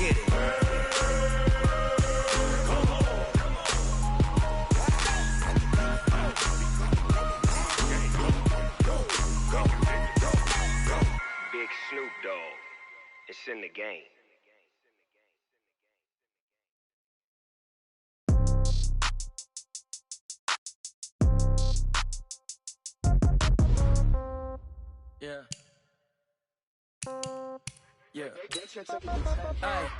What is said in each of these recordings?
get it. Big Snoop Dogg, it's in the game. Yeah. Yeah. Hey,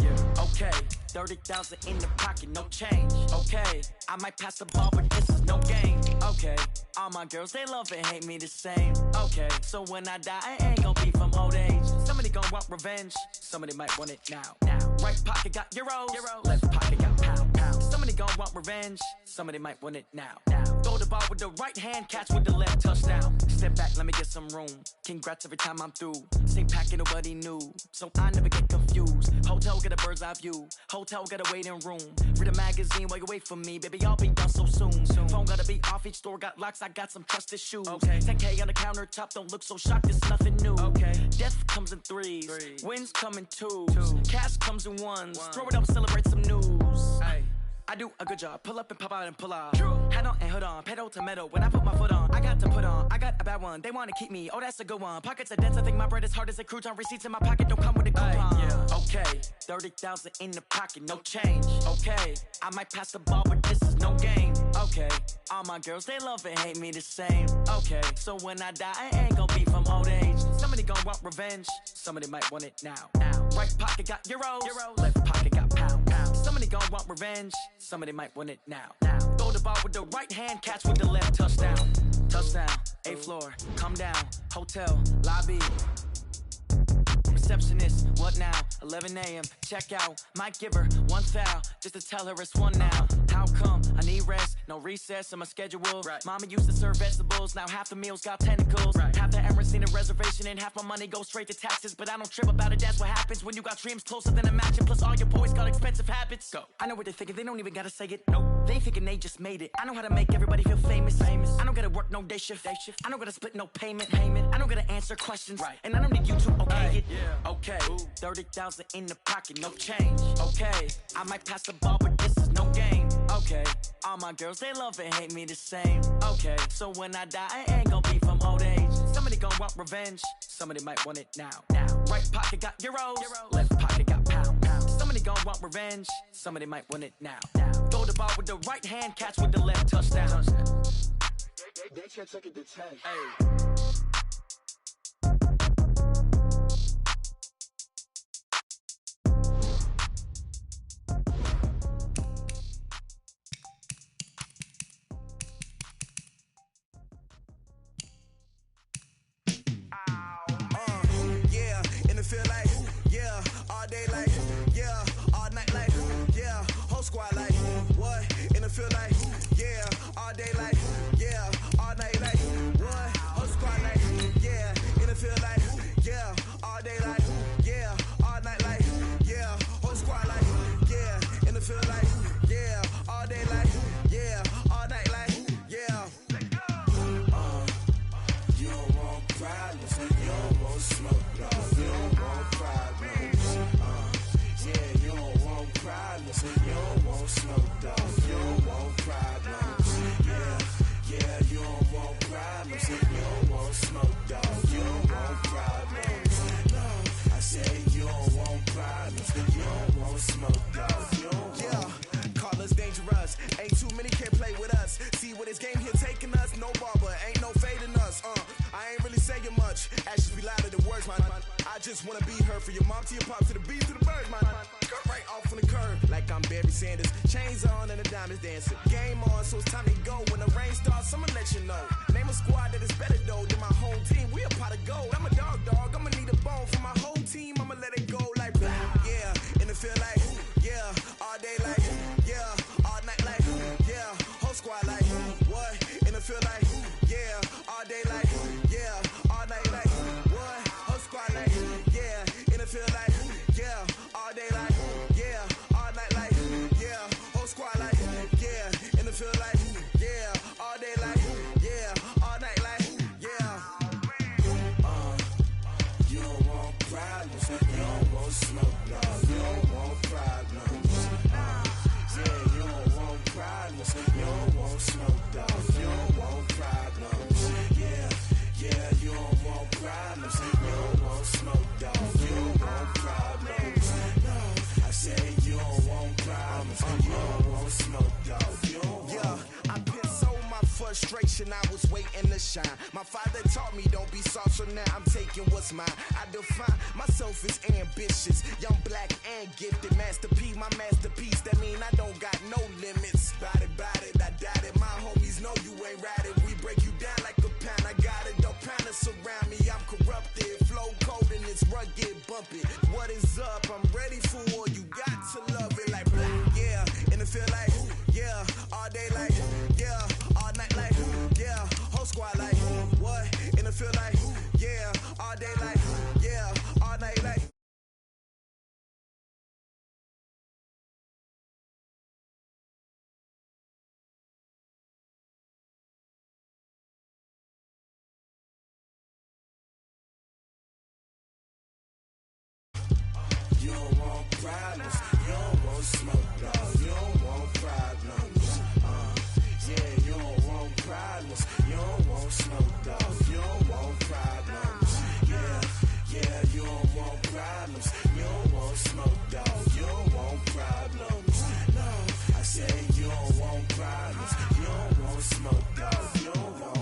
yeah. Okay. 30,000 in the pocket, no change. Okay. I might pass the ball, but this is no game. Okay. All my girls, they love and hate me the same. Okay. So when I die, I ain't gon' be from old age. Somebody gon' want revenge. Somebody might want it now. Right pocket got euros. Left pocket got pound. Somebody gon' want revenge. Somebody might want it now. Throw the ball with the right hand, catch with the left, touchdown. Step back, let me get some room. Congrats every time I'm through. Same packet, nobody knew, so I never get confused. Hotel get a bird's eye view. Hotel get a waiting room. Read a magazine while you wait for me, baby. I'll be done so soon. Phone gotta be off, each store got locks. I got some trusted shoes. 10K on the countertop, don't look so shocked. It's nothing new. Death comes in threes. Wins come in twos. Cash comes in ones. Throw it up, celebrate some news. I do a good job, pull up and pop out and pull out. Hat on and hood on, pedal to metal. When I put my foot on, I got to put on. I got a bad one, they wanna keep me. Oh, that's a good one. Pockets are dense, I think my bread is hard as a crouton. Receipts in my pocket don't come with a coupon. Okay, 30,000 in the pocket, no change. Okay, I might pass the ball, but this is no game. Okay, all my girls, they love and hate me the same. Okay, so when I die, I ain't gon' be from old age. Somebody gon' want revenge, somebody might want it now. Right pocket got euros, left pocket got pound. Somebody gon' want revenge, somebody might want it now. Throw the ball with the right hand, catch with the left, touchdown. Touchdown, 8th floor, come down, hotel, lobby. Receptionist, what now? 11 a.m., check out. Might give her one foul, just to tell her it's one now. How come? I need rest, no recess in my schedule. Mama used to serve vegetables, now half the meals got tentacles. Half the Emirates need a reservation and half my money goes straight to taxes. But I don't trip about it, that's what happens when you got dreams closer than a matching. Plus all your boys got expensive habits. Go. I know what they're thinking, they don't even gotta say it. Nope. They thinking they just made it. I know how to make everybody feel famous. I don't gotta work no day shift. I don't gotta split no payment. I don't gotta answer questions. And I don't need you to okay it. Okay, 30,000 in the pocket, no change. Okay, I might pass the ball, but this is no game. Okay, all my girls, they love and hate me the same. Okay, so when I die, I ain't gon' be from old age. Somebody gon' want revenge, somebody might want it now. Right pocket got euros, left pocket got pound. Somebody gon' want revenge, somebody might want it now. Throw the ball with the right hand, catch with the left, touchdown. They can't take it to 10. Feel like, yeah, all day like, yeah, all night like, yeah, whole squad like, what? And it feel like, yeah, all day like, yeah, all night like, what? Whole squad like, yeah, and it feel like, yeah, all day like, yeah, all night like, yeah, whole squad like, yeah, and it feel like, yeah, all day like, yeah, all night like, yeah. You don't want problems, you don't want smoke, no. You don't want problems, yeah, you don't want problems, you don't want smoke, dog, you don't want problems, yeah, you don't want problems, you don't want smoke, dog, you don't want problems, no, I said you don't want problems, you don't want smoke, dog, you don't want. Call us dangerous, ain't too many can play with us, see what this game here taking us, no barber, ain't no fading us, I ain't really saying much, actions be louder than words, man. I just wanna be heard, for your mom to your pop, to the beat, to the birds, man. Cut right off on the curb, like I'm Barry Sanders. Chains on and the diamonds dancing. Game on, so it's time to go. When the rain starts, I'ma let you know. Name a squad that is better though than my home team. We a pot of gold. I'm a dog, I'ma need a bone for my whole team. I'ma let it go like blah, yeah. And it feel like, yeah, all day like, yeah, all night like, yeah, whole squad like, what? And it feel like, yeah, all day like, yeah, all night like, what? Whole squad like, yeah, and it feel like, yeah, all day like, yeah, all night like, yeah, whole squad like, yeah, and it feel like, yeah, all day like, yeah, all night like, yeah. You don't want problems, you don't want smoke, no. You don't want generation, I was waiting to shine. My father taught me don't be soft, so now I'm taking what's mine. I define myself as ambitious, young, black, and gifted. Master P, my masterpiece, that mean I don't got no limits. Bout it, I doubt it. My homies know you ain't ratted. We break you down like a pound. I got it, don't pound us around me. I'm corrupted, flow cold and it's rugged, bump it. What is up? I'm ready for war. You got to love it like black, yeah. And it feel like, yeah. All day like, yeah. All night like, yeah. Whole squad like, what? And it feel like, yeah. All day like, yeah. All night like. You don't want problems, you don't want smoke, dog. You don't want problems, yeah. You don't want problems, you don't want smoke, dog. You don't want problems, yeah. You don't want problems, you don't want smoke, dog. You don't want problems, no. I say you don't want problems, you don't want smoke, dog. You don't want.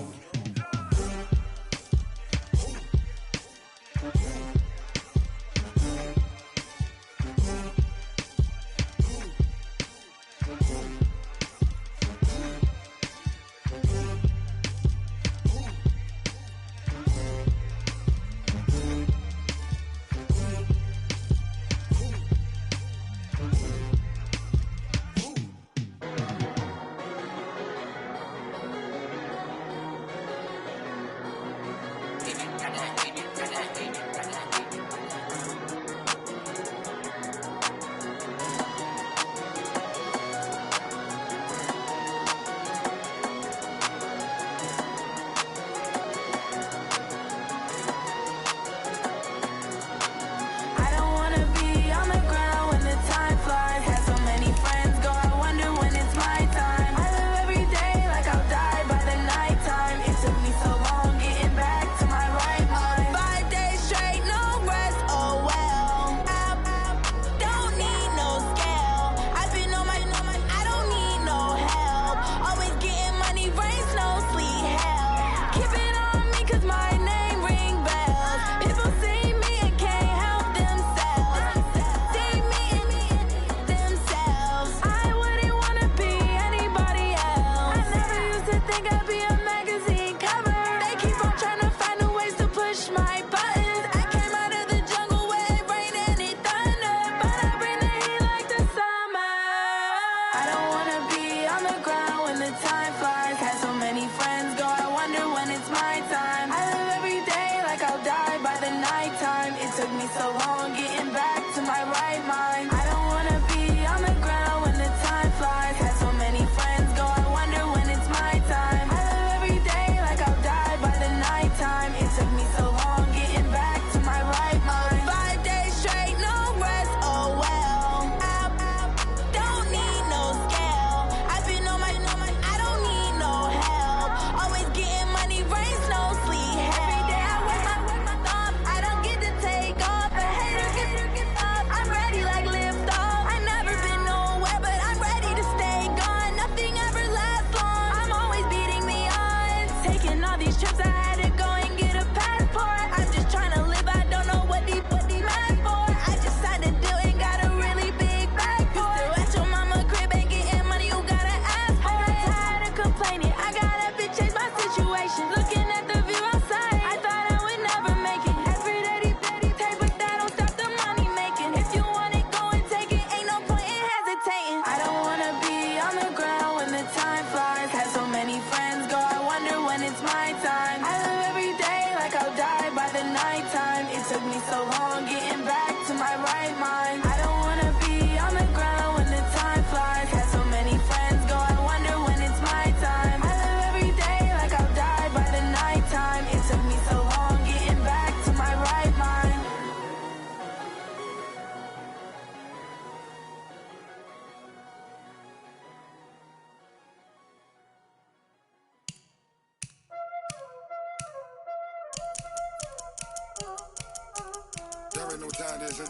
Y'all already know what time it is, huh?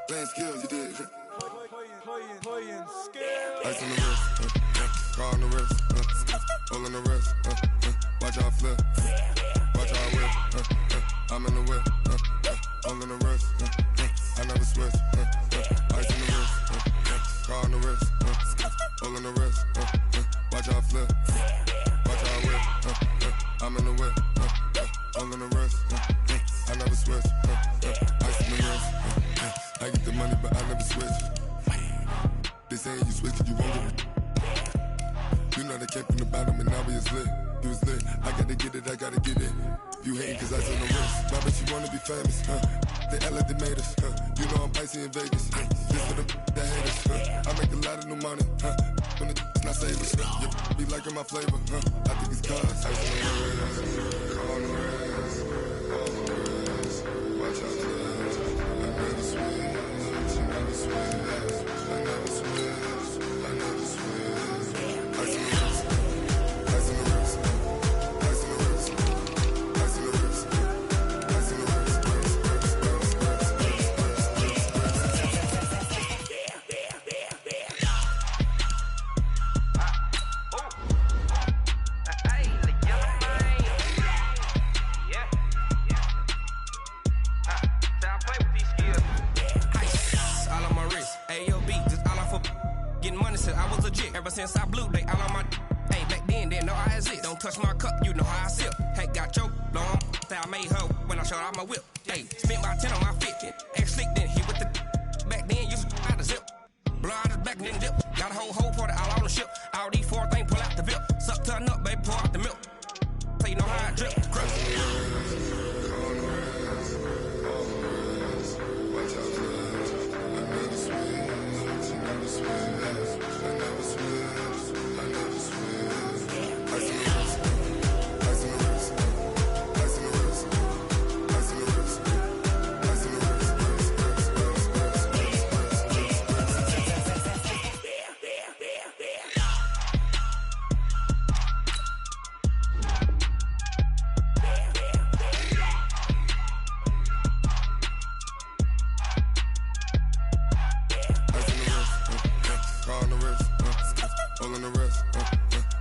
Playing skills, you did. Playing skills. Ice on the wrist, car on the wrist, all in the wrist, watch how I flip, watch how I whip, I'm in the whip, all in the wrist, I never switch, ice in the wrist, car on the wrist, all in the wrist, watch how I flip, watch how I whip, I'm in the whip, all in the wrist, I never switch, ice in the wrist, I get the money but I never switch. They saying you switch it, you won't get it. You know they came from the bottom and now we is lit. You was lit, I gotta get it, I gotta get it. You hating cause I took no risk. My bitch, you wanna be famous, They act like they made us, You know I'm icy in Vegas, This for the that hate us, I make a lot of new money, When the not savers, You be liking my flavor, I think it's cause ice on the wrist, on the wrist, on the wrist. Watch out, I never switch, I never switch. I never switch, I never switch. Ice in the wrist, ice in the wrist, ice in the wrist, ice in the wrist, ice in the wrist, Hey, the young man. Yeah. So I play with these skills. Ice all on my wrist, AOB, just all off of getting money since I was legit. Ever since I blew, they all on my. Hey, back then, didn't know I exist. Don't touch my cup, you know how I sip. Hey, got your long, that I made her when I showed out my whip. Hey, spent my 10 on my fit, X slick, then hit with the. Back then, used to out the zip. Blow out his back, then dip. Got a whole party all on the ship. All these 4 things, pull out the VIP. Suck, turn up, baby, pour out the milk. So you know how I drip. Crush.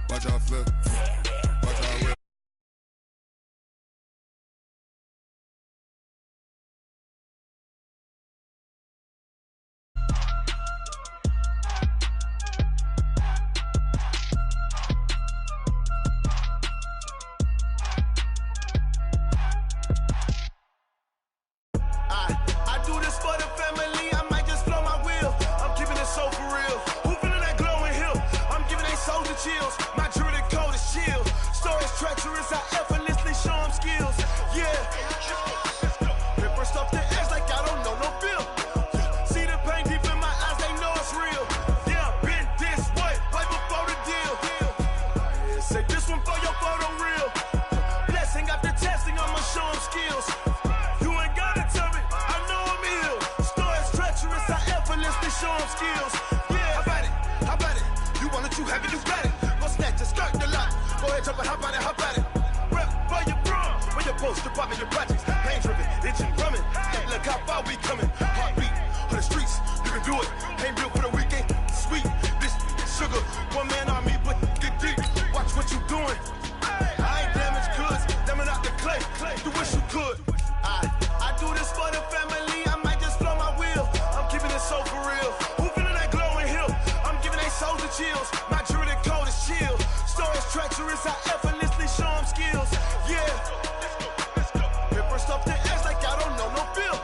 Watch how I flip, watch how I whip. I do this for the family, I might just blow my wheel. I'm keeping it so for real. Who feeling that glowing hill? I'm giving they soldier chills. My jewelry cold as chill. Stories treacherous, I effortlessly show them skills. Yeah. Paper stuff the edge like I don't know no feel. See the pain deep in my eyes, they know it's real. Yeah, been this way, right before the deal. Say this one for your photo real. Blessing after testing, I'ma show them skills. You ain't gotta tell me, I know I'm ill. Stories treacherous, I effortlessly show them skills. Yeah, how about it? How about it? You want it, you have it, you got it. Go snatch it, skirt the lot. Go ahead, jump it, how about it, how about it? Rep for your bro, for your post, your pop, your projects. Pain driven, engine drumming. Look how far we coming. Heartbeat for the streets, you can do it. Ain't built for the weekend. Sweet, this sugar, one man army, but get deep. Watch what you doing. I ain't damaged goods, damn it out the clay. You wish you could. I do this for the family, I might just blow my wheel. I'm keeping it so for real. Who feeling that glowing hill? I'm giving they soldier chills. My jewelry cold is chill. Stories treacherous, I effortlessly show them skills. Yeah. Paper stuff the edge like I don't know no feel.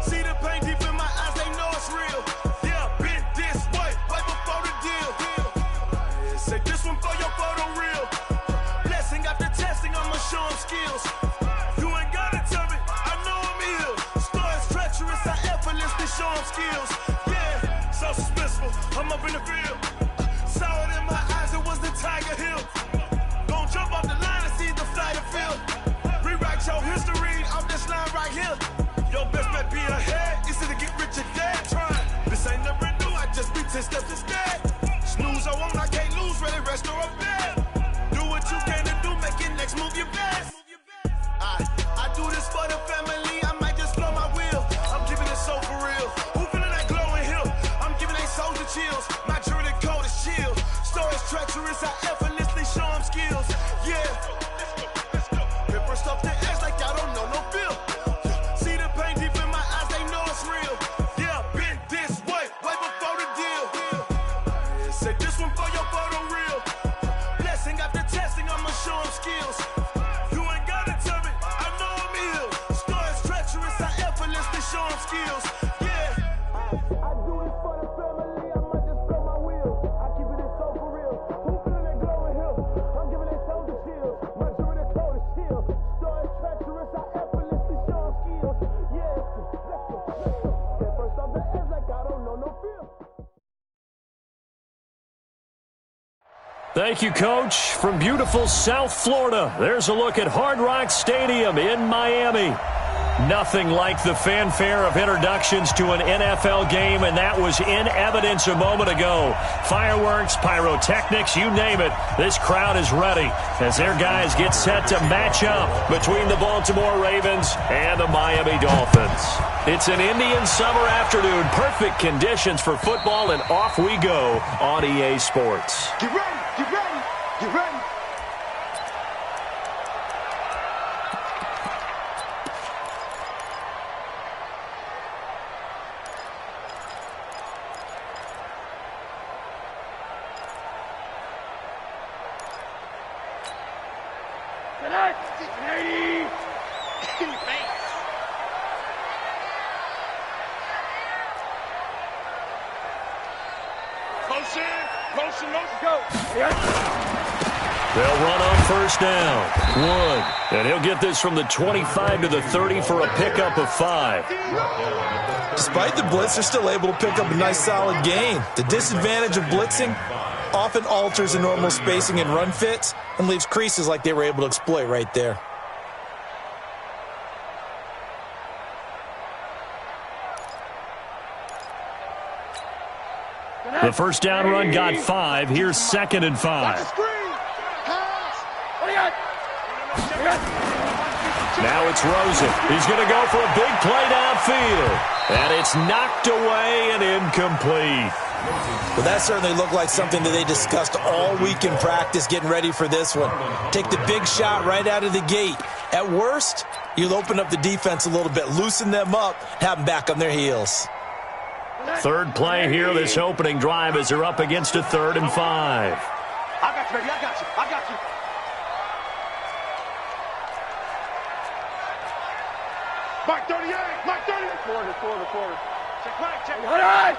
See the pain deep in my eyes, they know it's real. Yeah, been this way, right before the deal. Say this one for your photo real. Blessing after testing, I'ma show them skills. You ain't gotta tell me, I know I'm ill. Stories treacherous, I effortlessly show them skills. Yeah, so suspenseful, I'm up in the field. Saw it in my eyes, it was the Tiger Hill. Gon' jump off the line and see the flight of field. Rewrite your history off this line right here. Your best bet be ahead, easy to get rich or dead. Trying, this ain't never new, I just be 10 steps instead. Snooze I won't, I can't lose, really rest or a bed. Do what you can to do, make your next move your best. I do this for the family, I might just blow my wheel. I'm keeping it so for real. Who feeling that glowing hill? I'm giving they soldier chills. My jewelry Thank you, Coach. From beautiful South Florida, there's a look at Hard Rock Stadium in Miami. Nothing like the fanfare of introductions to an NFL game, and that was in evidence a moment ago. Fireworks, pyrotechnics, you name it. This crowd is ready as their guys get set to match up between the Baltimore Ravens and the Miami Dolphins. It's an Indian summer afternoon. Perfect conditions for football, and off we go on EA Sports. Get ready, get ready, get ready. They'll run on first down. Wood. And he'll get this from the 25 to the 30 for a pickup of 5. Despite the blitz, they're still able to pick up a nice solid gain. The disadvantage of blitzing often alters the normal spacing and run fits and leaves creases like they were able to exploit right there. The first down run got 5. Here's 2nd and 5. Now it's Rosen. He's going to go for a big play downfield. And it's knocked away and incomplete. Well, that certainly looked like something that they discussed all week in practice getting ready for this one. Take the big shot right out of the gate. At worst, you'll open up the defense a little bit, loosen them up, have them back on their heels. Third play here, this opening drive, as they're up against a 3rd and 5. I got you, baby. I got you. I got you. Mark 38. Mark 38. Quarter. Check back. Check back.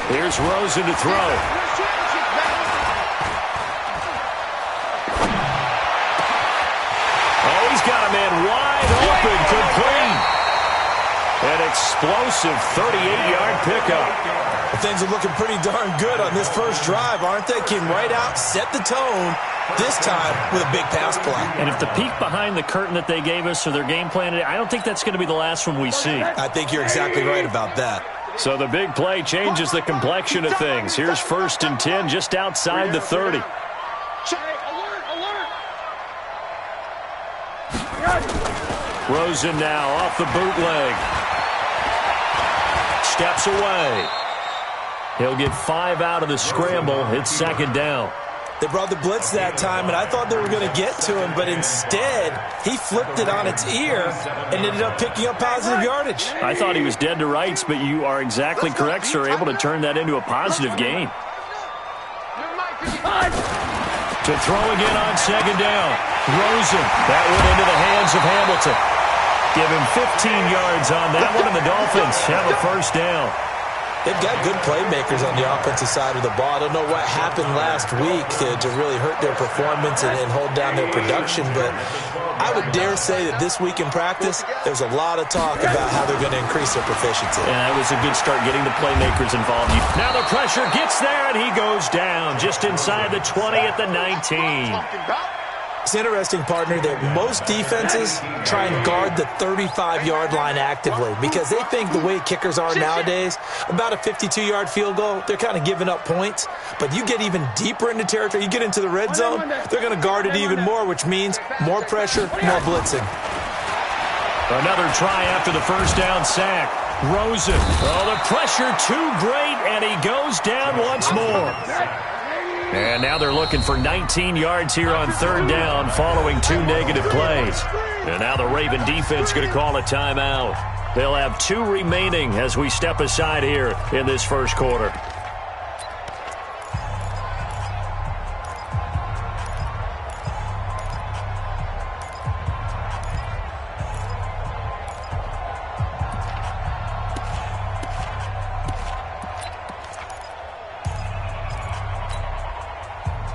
Here's Rosen to throw. Oh, he's got a man wide open, complete. An explosive 38-yard pickup. Well, things are looking pretty darn good on this first drive, aren't they? Came right out, set the tone, this time with a big pass play. And if the peek behind the curtain that they gave us or their game plan today, I don't think that's going to be the last one we see. I think you're exactly right about that. So the big play changes the complexion of things. Here's 1st and 10 just outside the 30. Rosen now off the bootleg. Steps away. He'll get 5 out of the scramble. It's 2nd down. They brought the blitz that time, and I thought they were going to get to him, but instead, he flipped it on its ear and ended up picking up positive yardage. I thought he was dead to rights, but you are exactly correct, sir. Able to turn that into a positive gain. To throw again on 2nd down. Rosen. That went into the hands of Hamilton. Give him 15 yards on that one, and the Dolphins have a first down. They've got good playmakers on the offensive side of the ball. I don't know what happened last week to really hurt their performance and hold down their production, but I would dare say that this week in practice, there's a lot of talk about how they're going to increase their proficiency. And that was a good start getting the playmakers involved. Now the pressure gets there, and he goes down just inside the 20 at the 19. It's interesting, partner, that most defenses try and guard the 35-yard line actively because they think the way kickers are nowadays, about a 52-yard field goal, they're kind of giving up points. But you get even deeper into territory, you get into the red zone, they're going to guard it even more, which means more pressure, more blitzing. Another try after the first down sack. Rosen. Oh, the pressure too great, and he goes down once more. And now they're looking for 19 yards here on 3rd down following 2 negative plays. And now the Raven defense going to call a timeout. They'll have 2 remaining as we step aside here in this first quarter.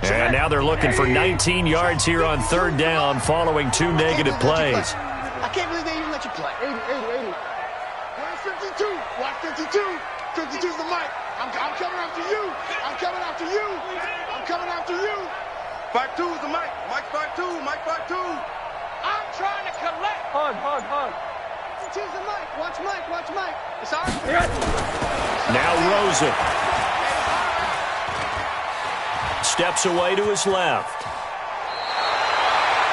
And now they're looking for 19 yards here on 3rd down following 2 negative plays. I can't believe they even let you play. 80. Watch 52. Watch 52. 52's the mic. I'm coming after you. I'm coming after you. I'm I'm coming after you. 5-2's the Mike. Mike 5-2. Mike 5-2. I'm trying to collect. Hard. 52's the Mike. Watch Mike. It's ours. Now Rosen steps away to his left.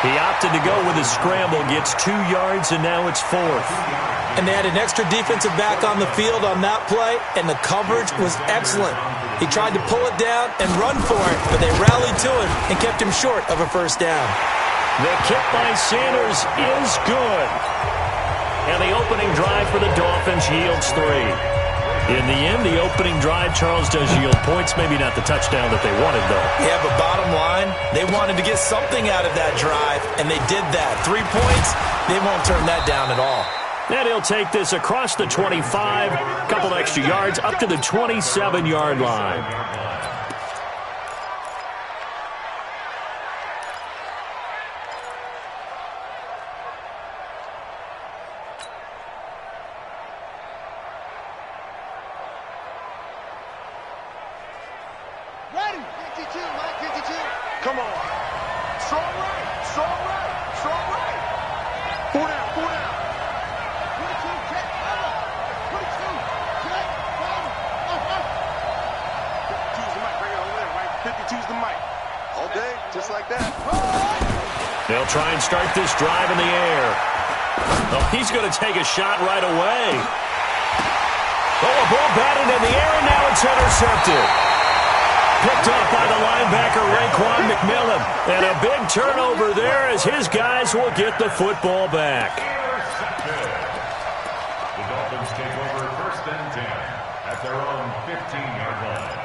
He opted to go with a scramble, gets 2 yards, and now it's 4th. And they had an extra defensive back on the field on that play, and the coverage was excellent. He tried to pull it down and run for it, but they rallied to him and kept him short of a first down. The kick by Sanders is good. And the opening drive for the Dolphins yields 3. In the end, the opening drive, Charles, does yield points. Maybe not the touchdown that they wanted, though. Yeah, but bottom line, they wanted to get something out of that drive, and they did that. 3 points, they won't turn that down at all. And he'll take this across the 25, a couple extra yards, up to the 27-yard line. Ready. 52, Mike 52. Come on. Strong right. 4 down. 22, check. 22, check. 52's the Mike. Bring it over there, right? 52's the Mike. Okay, just like that. They'll try and start this drive in the air. Oh, he's going to take a shot right away. Oh, a ball batted in the air, and now it's intercepted. Picked off by the linebacker, Raekwon McMillan. And a big turnover there as his guys will get the football back. The Dolphins take over 1st and 10 at their own 15-yard line.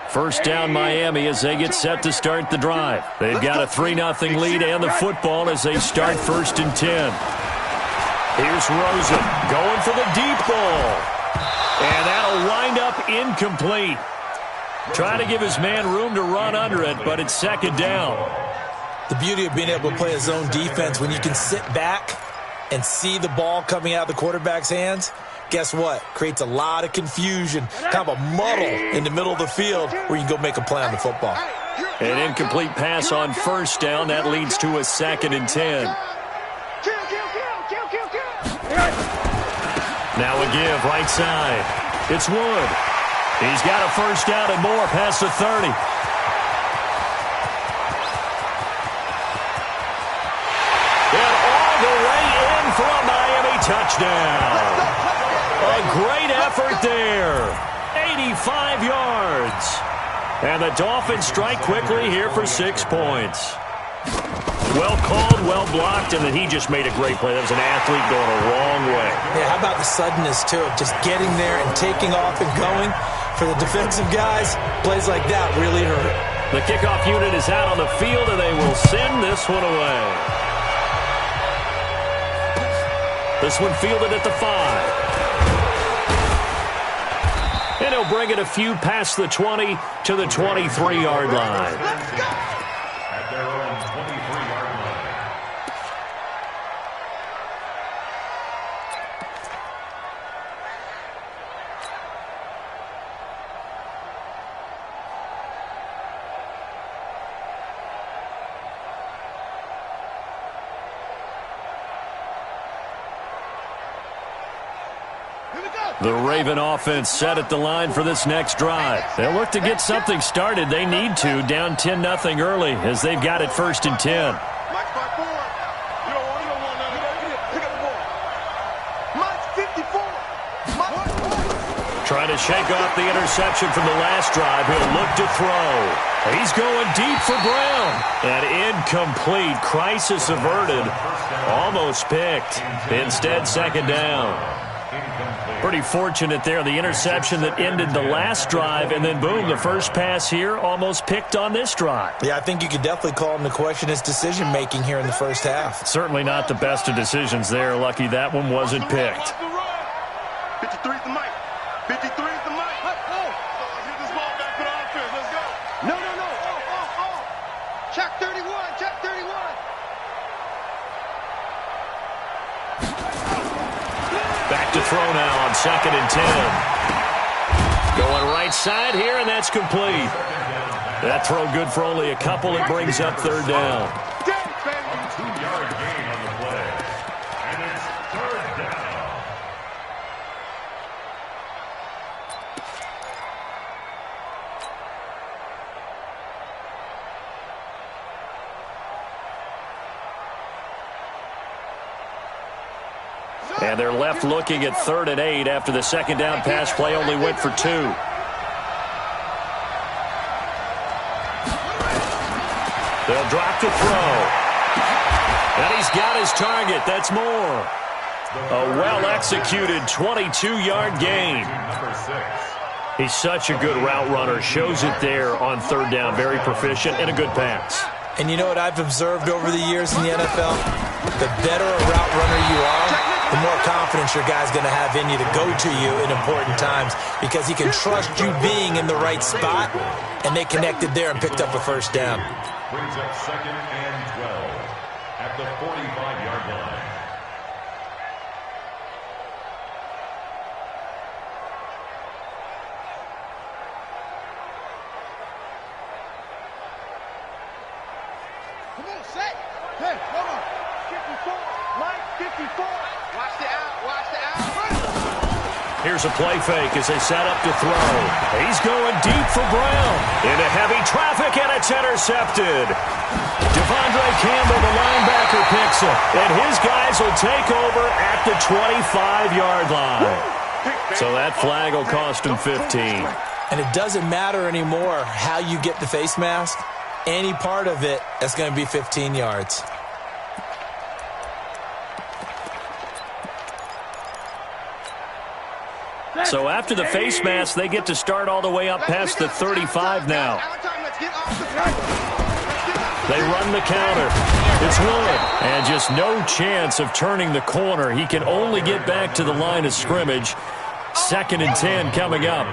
First down Miami as they get set to start the drive. They've got a 3-0 lead and the football as they start 1st and 10. Here's Rosen going for the deep ball. And that'll wind up incomplete. Trying to give his man room to run under it, but it's 2nd down. The beauty of being able to play a zone defense when you can sit back and see the ball coming out of the quarterback's hands, guess what? Creates a lot of confusion, kind of a muddle in the middle of the field where you can go make a play on the football. An incomplete pass on 1st down. That leads to a 2nd and 10. Now a give right side. It's Wood. He's got a 1st down and more past the 30. And all the way in for a Miami touchdown. A great effort there. 85 yards. And the Dolphins strike quickly here for 6 points. Well called, well blocked, and then he just made a great play. That was an athlete going a long way. Yeah, how about the suddenness, too, of just getting there and taking off and going? For the defensive guys, plays like that really hurt. The kickoff unit is out on the field, and they will send this one away. This one fielded at the 5. And he'll bring it a few past the 20 to the 23-yard line. At their own 23-yard line. The Raven offense set at the line for this next drive. They'll look to get something started. They need to, down 10-0 early as they've got it 1st and 10. Mike's 5-4. You don't want that. Pick up the ball. Mike's 54. Trying to shake off the interception from the last drive. He'll look to throw. He's going deep for Brown. And incomplete. Crisis averted. Almost picked. Instead, 2nd down. Pretty fortunate there. The interception that ended the last drive, and then boom, the first pass here almost picked on this drive. Yeah, I think you could definitely call him to question his decision-making here in the first half. Certainly not the best of decisions there. Lucky that one wasn't picked. 53's the Mike. 53's the Mike. Hit this ball back for the offense. Let's go. No. Check 31. throw now on 2nd and 10. Going right side here, and that's complete. That throw good for only a couple. It brings up 3rd down. 2-yard gain on the play. And it's 3rd down. And they're left looking at 3rd and 8 after the 2nd down pass play only went for 2. They'll drop to throw. And he's got his target. That's more. A well-executed 22-yard gain. He's such a good route runner. Shows it there on 3rd down. Very proficient and a good pass. And you know what I've observed over the years in the NFL? The better a route runner you are, the more confidence your guy's going to have in you to go to you in important times because he can trust you being in the right spot, and they connected there and picked up a 1st down. Brings up 2nd and 12 at the 45-yard line. Come on, set. Hey, come on. 54. Line 54. Watch the out. Watch the out. Here's a play fake as they set up to throw. He's going deep for Brown. Into heavy traffic, and it's intercepted. Devondre Campbell, the linebacker, picks it. And his guys will take over at the 25-yard line. So that flag will cost him 15. And it doesn't matter anymore how you get the face mask. Any part of it, that's going to be 15 yards. So after the face mask, they get to start all the way up past the 35 now. They run the counter. It's Wood. And just no chance of turning the corner. He can only get back to the line of scrimmage. 2nd and 10 coming up.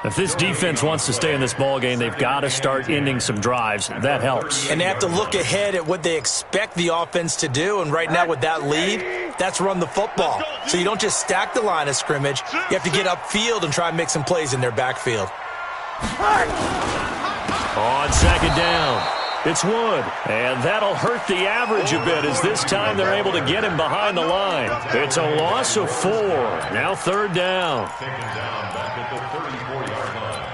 If this defense wants to stay in this ballgame, they've got to start ending some drives. That helps. And they have to look ahead at what they expect the offense to do. And right now with that lead, that's run the football. So you don't just stack the line of scrimmage. You have to get upfield and try and make some plays in their backfield. On 2nd down, it's Wood. And that'll hurt the average a bit as this time they're able to get him behind the line. It's a loss of 4. Now 3rd down. Taken down back at the 34-yard line.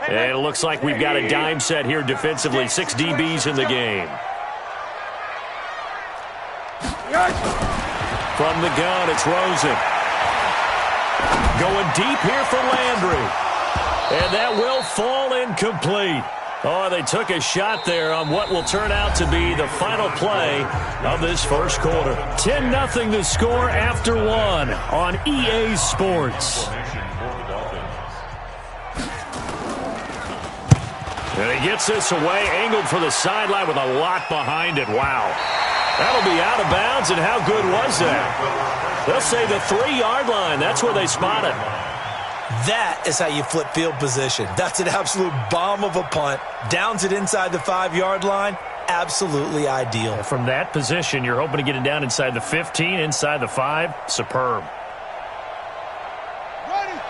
And it looks like we've got a dime set here defensively. 6 DBs in the game. From the gun, it's Rosen. Going deep here for Landry. And that will fall incomplete. Oh, they took a shot there on what will turn out to be the final play of this first quarter. 10-0 the score after 1 on EA Sports. And he gets this away, angled for the sideline with a lot behind it. Wow. That'll be out of bounds, and how good was that? They'll say the 3-yard line. That's where they spot it. That is how you flip field position. That's an absolute bomb of a punt. Downs it inside the 5-yard line. Absolutely ideal. From that position, you're hoping to get it down inside the 15, inside the 5. Superb.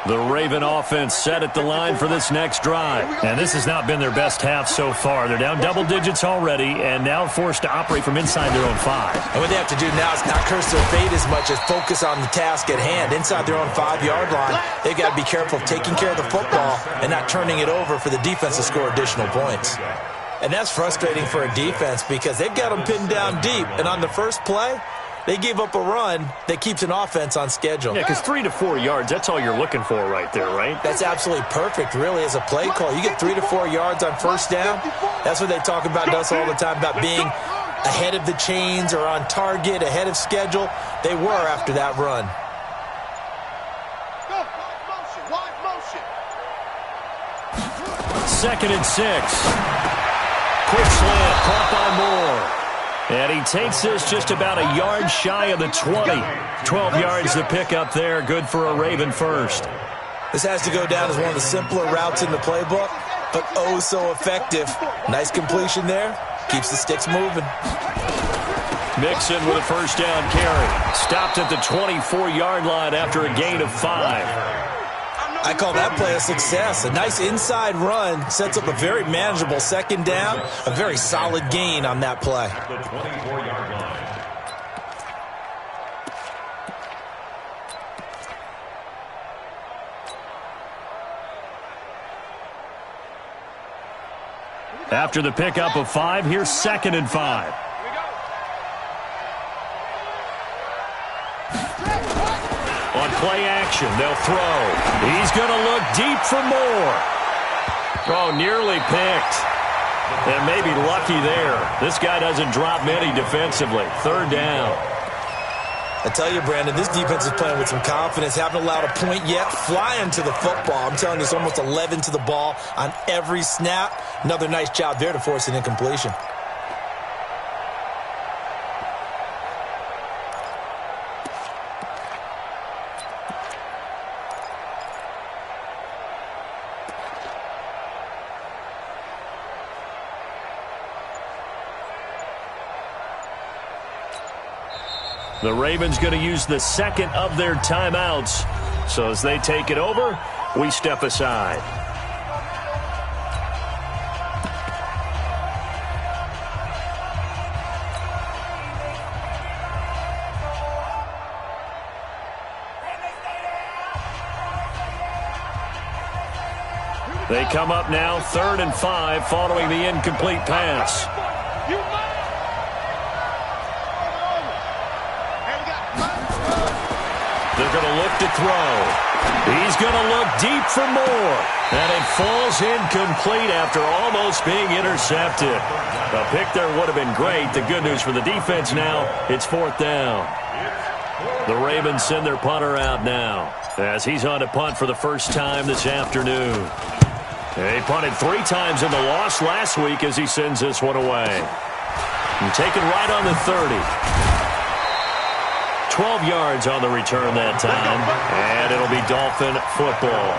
The Raven offense set at the line for this next drive. And this has not been their best half so far. They're down double digits already and now forced to operate from inside their own 5. And what they have to do now is not curse their fate as much as focus on the task at hand. Inside their own 5-yard line, they've got to be careful of taking care of the football and not turning it over for the defense to score additional points. And that's frustrating for a defense because they've got them pinned down deep. And on the first play, they gave up a run that keeps an offense on schedule. Yeah, because 3 to 4 yards, that's all you're looking for right there, right? That's absolutely perfect, really, as a play call. You get 3 to 4 yards on first down. That's what they talk about to us all the time, about being ahead of the chains or on target, ahead of schedule. They were after that run. Second and 6. Quick slant, caught by Moore. And he takes this just about a yard shy of the 20. 12 yards to pick up there. Good for a Raven first. This has to go down as one of the simpler routes in the playbook, but oh so effective. Nice completion there. Keeps the sticks moving. Mixon with a first down carry. Stopped at the 24-yard line after a gain of 5. I call that play a success. A nice inside run sets up a very manageable second down. A very solid gain on that play. The 24-yard line. After the pickup of 5, here's 2nd and 5. On play action, they'll throw. He's going to look deep for more. Oh, nearly picked. And maybe lucky there. This guy doesn't drop many defensively. 3rd down. I tell you, Brandon, this defense is playing with some confidence. Haven't allowed a point yet. Flying to the football. I'm telling you, it's almost 11 to the ball on every snap. Another nice job there to force an incompletion. The Ravens going to use the 2nd of their timeouts. So as they take it over, we step aside. They come up now, 3rd and 5, following the incomplete pass. They're going to look to throw. He's going to look deep for more. And it falls incomplete after almost being intercepted. A pick there would have been great. The good news for the defense now, it's 4th down. The Ravens send their punter out now as he's on to punt for the first time this afternoon. He punted 3 times in the loss last week as he sends this one away. And taken right on the 30. 12 yards on the return that time, and it'll be Dolphin football.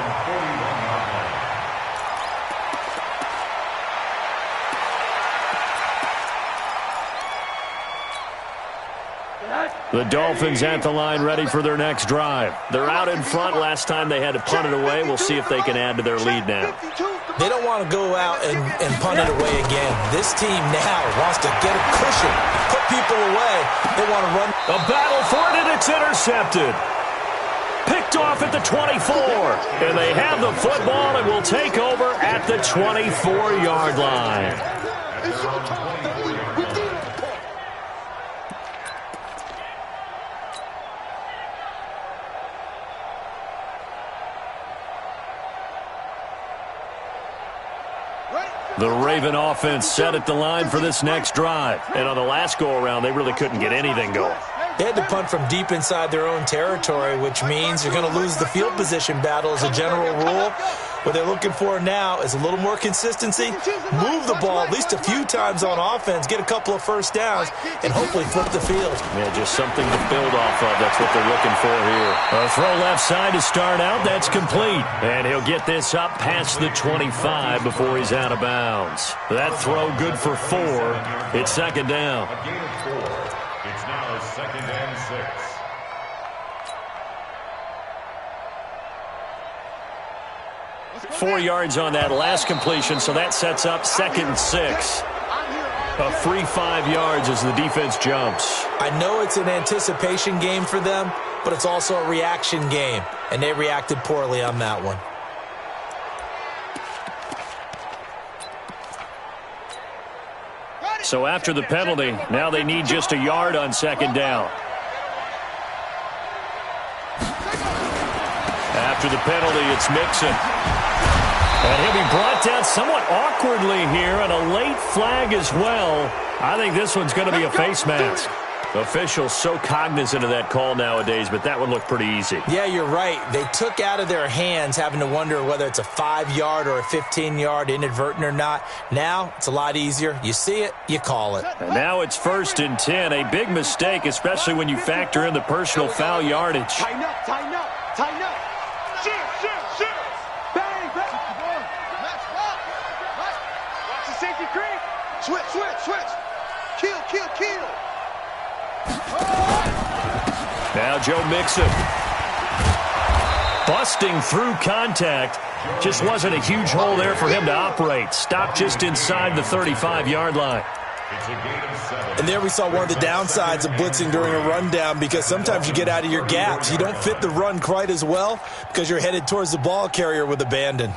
The Dolphins at the line ready for their next drive. They're out in front. Last time they had to punt it away. We'll see if they can add to their lead now. They don't want to go out and punt it away again. This team now wants to get a cushion, put people away. They want to run. A battle for it, and it's intercepted. Picked off at the 24. And they have the football and will take over at the 24-yard line. The Raven offense set at the line for this next drive. And on the last go-around, they really couldn't get anything going. They had to punt from deep inside their own territory, which means you're going to lose the field position battle as a general rule. What they're looking for now is a little more consistency, move the ball at least a few times on offense, get a couple of first downs, and hopefully flip the field. Yeah, just something to build off of. That's what they're looking for here. A throw left side to start out. That's complete. And he'll get this up past the 25 before he's out of bounds. That throw good for 4. It's 2nd down. A gain of 4. It's now 2nd and 6. 4 yards on that last completion, so that sets up 2nd and 6. A free 5 yards as the defense jumps. I know it's an anticipation game for them, but it's also a reaction game, and they reacted poorly on that one. So after the penalty, now they need just a yard on 2nd down. After the penalty, it's Mixon. And he'll be brought down somewhat awkwardly here, and a late flag as well. I think this one's going to be a face mask. Officials so cognizant of that call nowadays, but that one looked pretty easy. Yeah, you're right. They took out of their hands having to wonder whether it's a 5-yard or a 15-yard, inadvertent or not. Now, it's a lot easier. You see it, you call it. And now it's 1st and 10. A big mistake, especially when you factor in the personal foul yardage. Tighten up, tighten up, tighten up. Shoot. Bang, bang. Watch the safety creep. Switch. Kill. Now Joe Mixon. Busting through contact. Just wasn't a huge hole there for him to operate. Stopped just inside the 35-yard line. And there we saw one of the downsides of blitzing during a rundown, because sometimes you get out of your gaps. You don't fit the run quite as well because you're headed towards the ball carrier with abandon.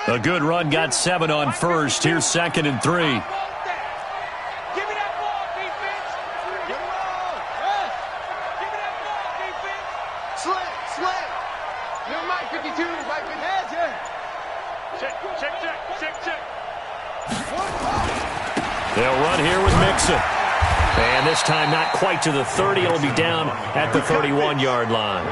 A good run got 7 on first. Here's 2nd and 3. They'll run here with Mixon. And this time not quite to the 30. It'll be down at the 31-yard line.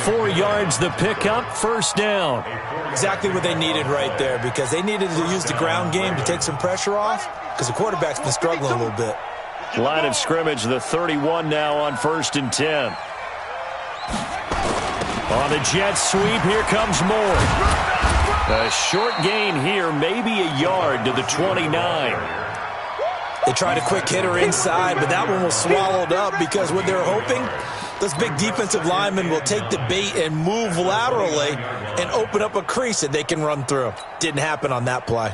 4 yards the pickup, first down. Exactly what they needed right there, because they needed to use the ground game to take some pressure off, because the quarterback's been struggling a little bit. Line of scrimmage, the 31 now on 1st and 10. On the jet sweep, here comes Moore. A short gain here, maybe a yard to the 29. They tried a quick hitter inside, but that one was swallowed up, because what they're hoping, those big defensive linemen will take the bait and move laterally and open up a crease that they can run through. Didn't happen on that play.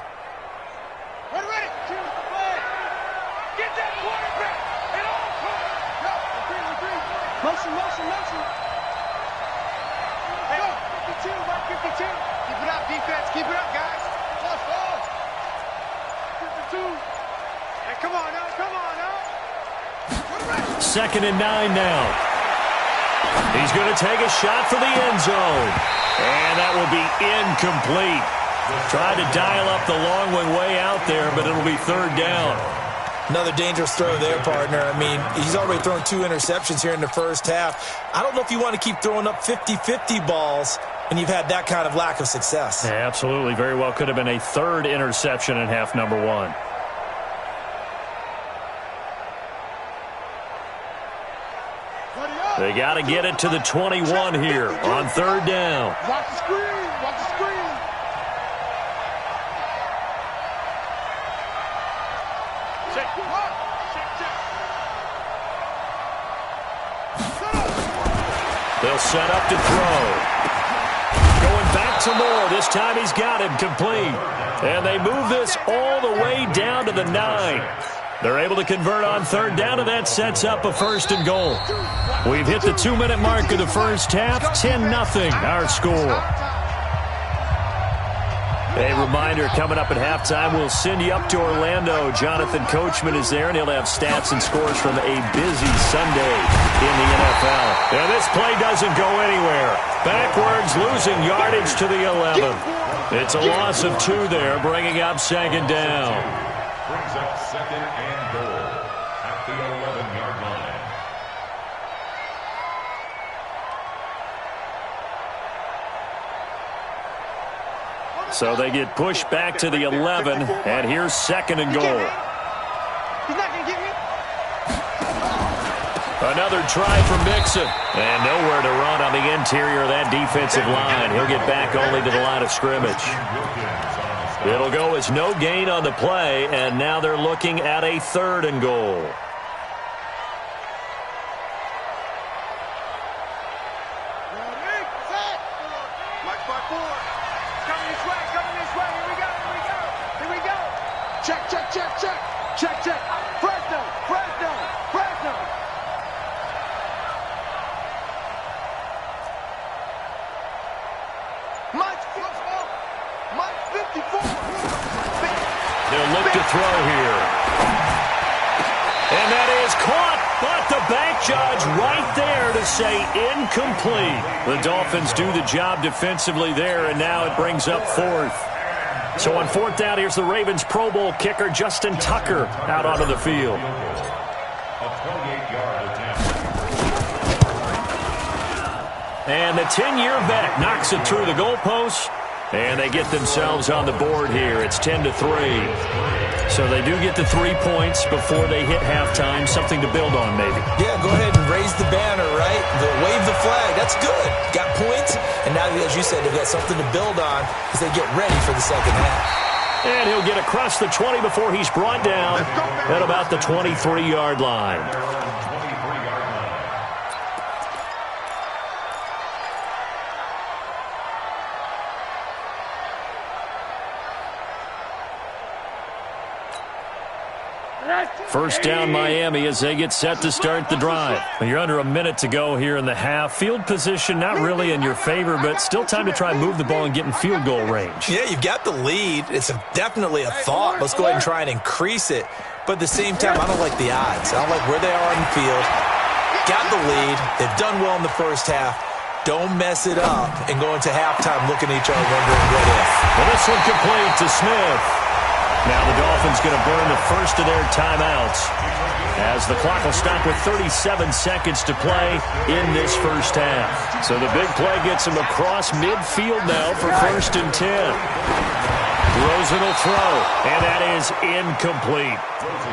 Motion. Hey, 52, 152. Keep it up, defense. Keep it up, guys. Let's go. 52. Hey, come on now. 2nd and 9 now. He's going to take a shot for the end zone. And that will be incomplete. Tried to dial up the long one way out there, but it'll be 3rd down. Another dangerous throw there, partner. I mean, he's already thrown 2 interceptions here in the first half. I don't know if you want to keep throwing up 50-50 balls when you've had that kind of lack of success. Yeah, absolutely. Very well could have been a 3rd interception in half number 1. They got to get it to the 21 here on 3rd down. Watch the screen. Watch the screen. Check. They'll set up to throw. Going back to Moore. This time he's got him complete. And they move this all the way down to the 9. They're able to convert on 3rd down, and that sets up a 1st and goal. We've hit the 2-minute mark of the first half. 10-0 our score. A reminder, coming up at halftime, we'll send you up to Orlando. Jonathan Coachman is there, and he'll have stats and scores from a busy Sunday in the NFL. And this play doesn't go anywhere. Backwards, losing yardage to the 11. It's a loss of 2 there, bringing up 2nd down. Brings up 2nd and goal at the 11-yard line. So they get pushed back to the 11, and here's 2nd and goal. He's not going to get me. Another try for Mixon. And nowhere to run on the interior of that defensive line. He'll get back only to the line of scrimmage. It'll go as no gain on the play, and now they're looking at a 3rd and goal. Check. Fresno. Mike 54. They'll look to throw here. And that is caught, but the back judge right there to say incomplete. The Dolphins do the job defensively there, and now it brings up 4th. So on 4th down, here's the Ravens Pro Bowl kicker, Justin Tucker, out onto the field. A 28-yard attempt. And the 10-year vet knocks it through the goalpost, and they get themselves on the board here. It's 10-3. So they do get the 3 points before they hit halftime, something to build on maybe. Yeah, go ahead and raise the banner, right? Wave the flag. That's good. Got points, and now, as you said, they've got something to build on as they get ready for the second half. And he'll get across the 20 before he's brought down at about the 23-yard line. First down Miami as they get set to start the drive. You're under a minute to go here in the half. Field position not really in your favor, but still time to try and move the ball and get in field goal range. Yeah, you've got the lead. It's definitely a thought. Let's go ahead and try and increase it. But at the same time, I don't like the odds. I don't like where they are on the field. Got the lead. They've done well in the first half. Don't mess it up and go into halftime looking at each other wondering what if. Well, this one complete to Smith. Now the Dolphins going to burn the first of their timeouts as the clock will stop with 37 seconds to play in this first half. So the big play gets him across midfield now for 1st and 10. Rosen will throw, and that is incomplete.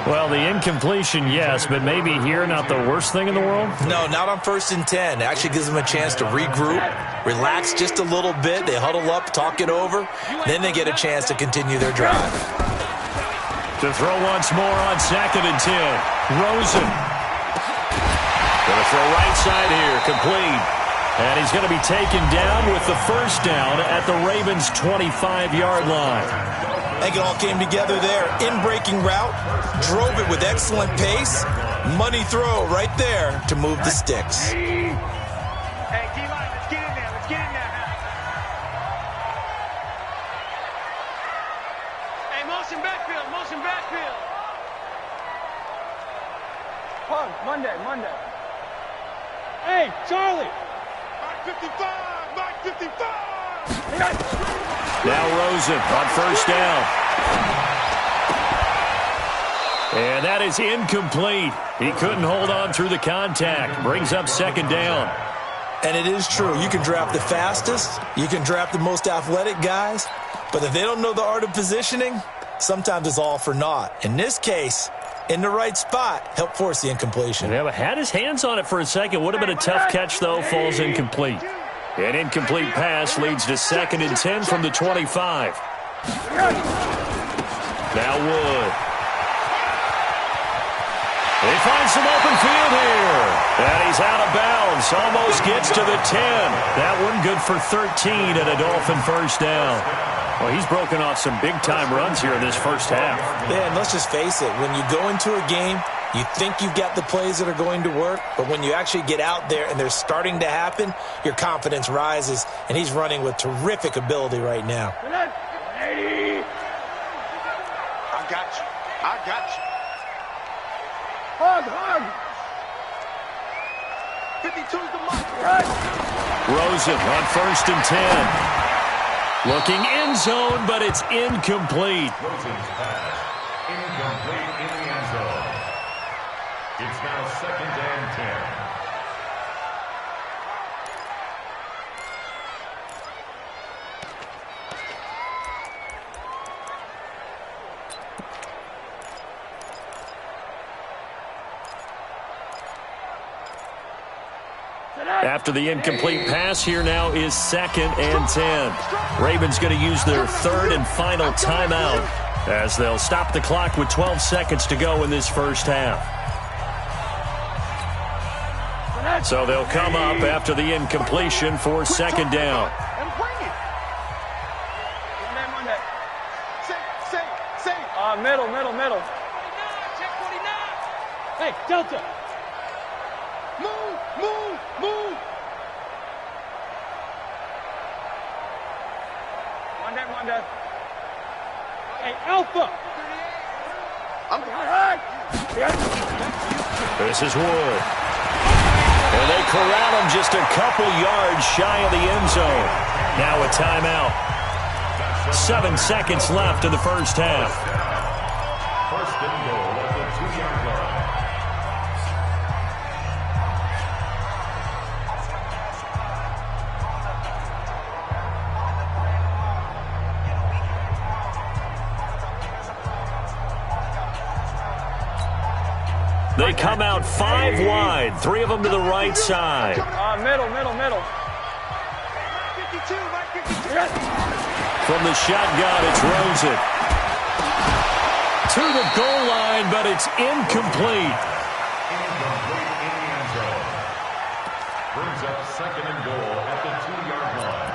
Well, the incompletion, yes, but maybe here not the worst thing in the world? No, not on 1st and 10. It actually gives them a chance to regroup, relax just a little bit. They huddle up, talk it over. Then they get a chance to continue their drive. To throw once more on 2nd and 10. Rosen. Going to throw right side here, complete. And he's going to be taken down with the first down at the Ravens' 25-yard line. I think it all came together there. In-breaking route, drove it with excellent pace. Money throw right there to move the sticks. Hey, D-line, let's get in there. Let's get in there. Hey, motion backfield, motion backfield. Pug, Monday. Hey, Charlie. Mike 55, Mike 55. Now Rosen on first down. And that is incomplete. He couldn't hold on through the contact. Brings up 2nd down. And it is true. You can draft the fastest. You can draft the most athletic guys. But if they don't know the art of positioning, sometimes it's all for naught. In this case, in the right spot, help force the incompletion. Yeah, but had his hands on it for a second. Would have been a tough catch, though. Falls incomplete. An incomplete pass leads to 2nd and 10 from the 25. Now Wood. He finds some open field here. And he's out of bounds. Almost gets to the 10. That one good for 13 and a Dolphin first down. Well, he's broken off some big-time runs here in this first half. Yeah, and let's just face it. When you go into a game, you think you've got the plays that are going to work, but when you actually get out there and they're starting to happen, your confidence rises, and he's running with terrific ability right now. I got you. Hug. 52's the mark. Rosen on 1st and 10. Looking end zone, but it's incomplete. Rosen's pass. Incomplete in the end zone. It's now 2nd and 10. After the incomplete pass, here now is 2nd and 10. Ravens going to use their 3rd and final timeout as they'll stop the clock with 12 seconds to go in this first half. So they'll come up after the incompletion for 2nd down. Middle. Check 49. Hey, Delta. Move. Monday. Hey, Alpha. I'm behind. This is Wood. And they corral him just a couple yards shy of the end zone. Now a timeout. 7 seconds left in the first half. 1st and goal at the 2-yard line. They come out 5 wide, 3 of them to the right side. Middle. 52, From the shotgun, it's Rosen. To the goal line, but it's incomplete. Incomplete in the end zone. Brings up 2nd and goal at the 2-yard line.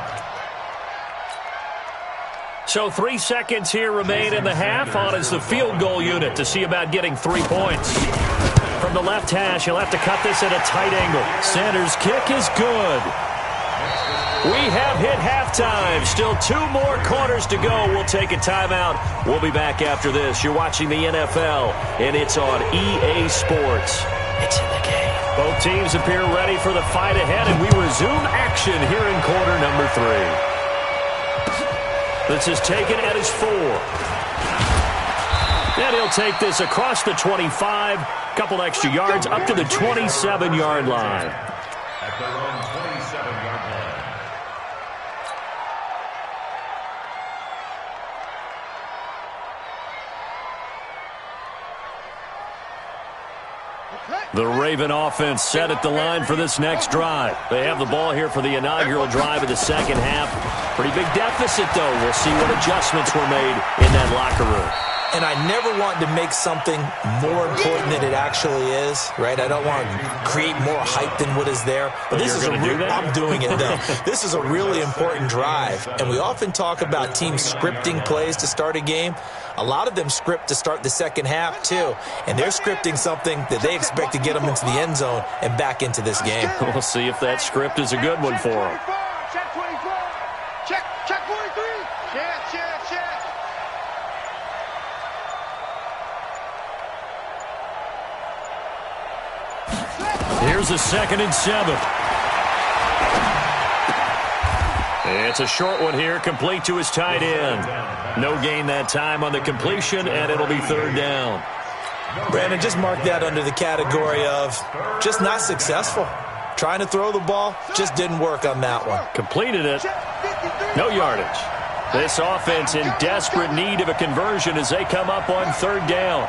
So 3 seconds here remain in the half. On is the field goal unit to see about getting 3 points. From the left hash, he'll have to cut this at a tight angle. Sanders' kick is good. We have hit halftime. Still 2 more quarters to go. We'll take a timeout. We'll be back after this. You're watching the NFL, and it's on EA Sports. It's in the game. Both teams appear ready for the fight ahead, and we resume action here in quarter number 3. This is taken at his 4. And he'll take this across the 25, couple extra yards up to the 27-yard line. At their own 27-yard line. The Raven offense set at the line for this next drive. They have the ball here for the inaugural drive of the second half. Pretty big deficit, though. We'll see what adjustments were made in that locker room. And I never want to make something more important than it actually is, right? I don't want to create more hype than what is there. But this is I'm doing it, though. This is a really important drive. And we often talk about teams scripting plays to start a game. A lot of them script to start the second half, too. And they're scripting something that they expect to get them into the end zone and back into this game. We'll see if that script is a good one for them. Check 24. Check 43. Check. Here's a 2nd and 7. It's a short one here, complete to his tight end. No gain that time on the completion, and it'll be 3rd down. Brandon, just mark that under the category of just not successful. Trying to throw the ball, just didn't work on that one. Completed it. No yardage. This offense in desperate need of a conversion as they come up on 3rd down.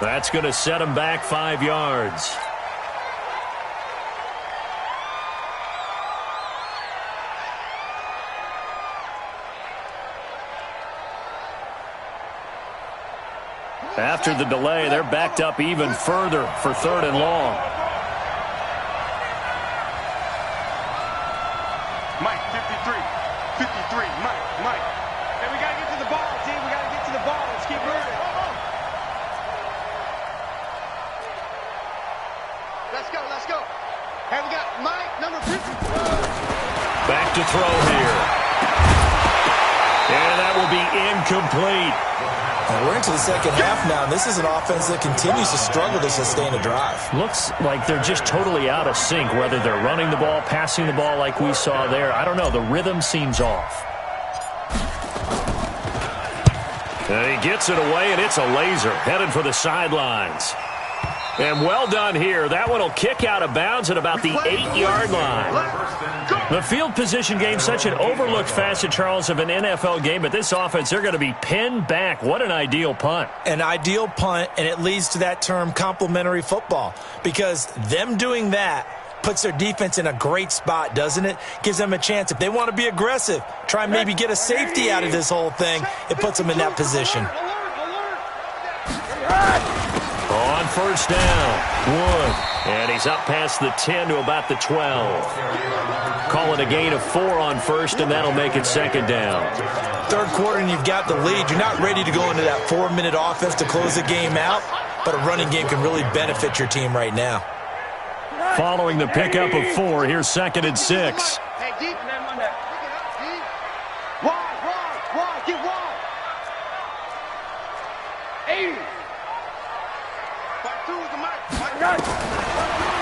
That's going to set him back 5 yards. After the delay, they're backed up even further for 3rd and long. Mike, 53, Mike. Hey, we got to get to the ball, team. We got to get to the ball. Let's keep moving. Let's go. Hey, we got Mike, number 50. Back to throw here. And that will be incomplete. And we're into the second half now, and this is an offense that continues to struggle to sustain a drive. Looks like they're just totally out of sync, whether they're running the ball, passing the ball like we saw there. I don't know. The rhythm seems off. And he gets it away, and it's a laser headed for the sidelines. And well done here. That one will kick out of bounds at about the 8-yard line. The field position game, such an overlooked facet, Charles, of an NFL game. But this offense, they're going to be pinned back. What an ideal punt. An ideal punt, and it leads to that term complementary football. Because them doing that puts their defense in a great spot, doesn't it? Gives them a chance. If they want to be aggressive, try and maybe get a safety out of this whole thing, it puts them in that position. On 1st down, Wood. And he's up past the 10 to about the 12. Call it a gain of 4 on 1st, and that'll make it 2nd down. 3rd quarter, and you've got the lead. You're not ready to go into that 4-minute offense to close the game out, but a running game can really benefit your team right now. Following the pickup of 4, here's 2nd and 6. Hey, deep. Wide. Get wide. 80.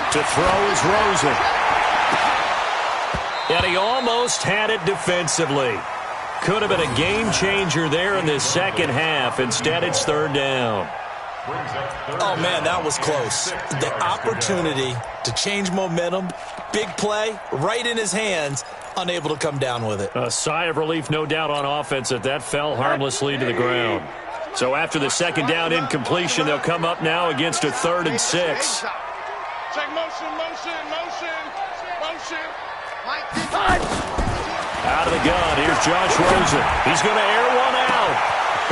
To throw is Rosen. And he almost had it defensively. Could have been a game changer there in this second half. Instead, it's 3rd down. Oh, man, that was close. The opportunity to change momentum, big play, right in his hands, unable to come down with it. A sigh of relief, no doubt, on offense that fell harmlessly to the ground. So after the second down incompletion, they'll come up now against a 3rd and 6. Check motion. Out of the gun, here's Josh Rosen. He's going to air one out.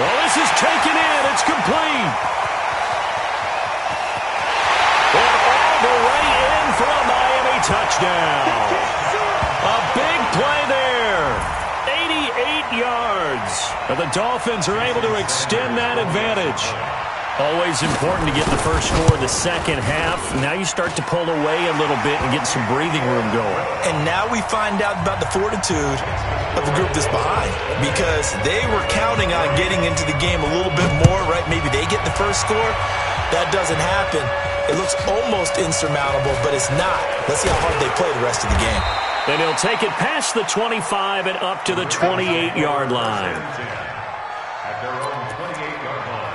Well, this is taken in. It's complete. And all the way in for a Miami touchdown. A big play there. 88 yards. But the Dolphins are able to extend that advantage. Always important to get the first score of the second half. Now you start to pull away a little bit and get some breathing room going. And now we find out about the fortitude of the group that's behind, because they were counting on getting into the game a little bit more, right? Maybe they get the first score. That doesn't happen. It looks almost insurmountable, but it's not. Let's see how hard they play the rest of the game. And he'll take it past the 25 and up to the 28-yard line. At their own 28-yard line.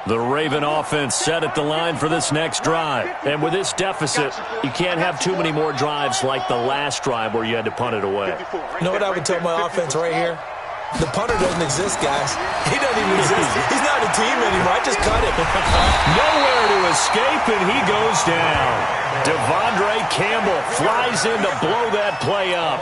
The Raven offense set at the line for this next drive. And with this deficit, you can't have too many more drives like the last drive where you had to punt it away. You know what I would tell my offense right here? The punter doesn't exist, guys. He doesn't even exist. He's not a team anymore. I just cut him. Nowhere to escape, and he goes down. Devondre Campbell flies in to blow that play up.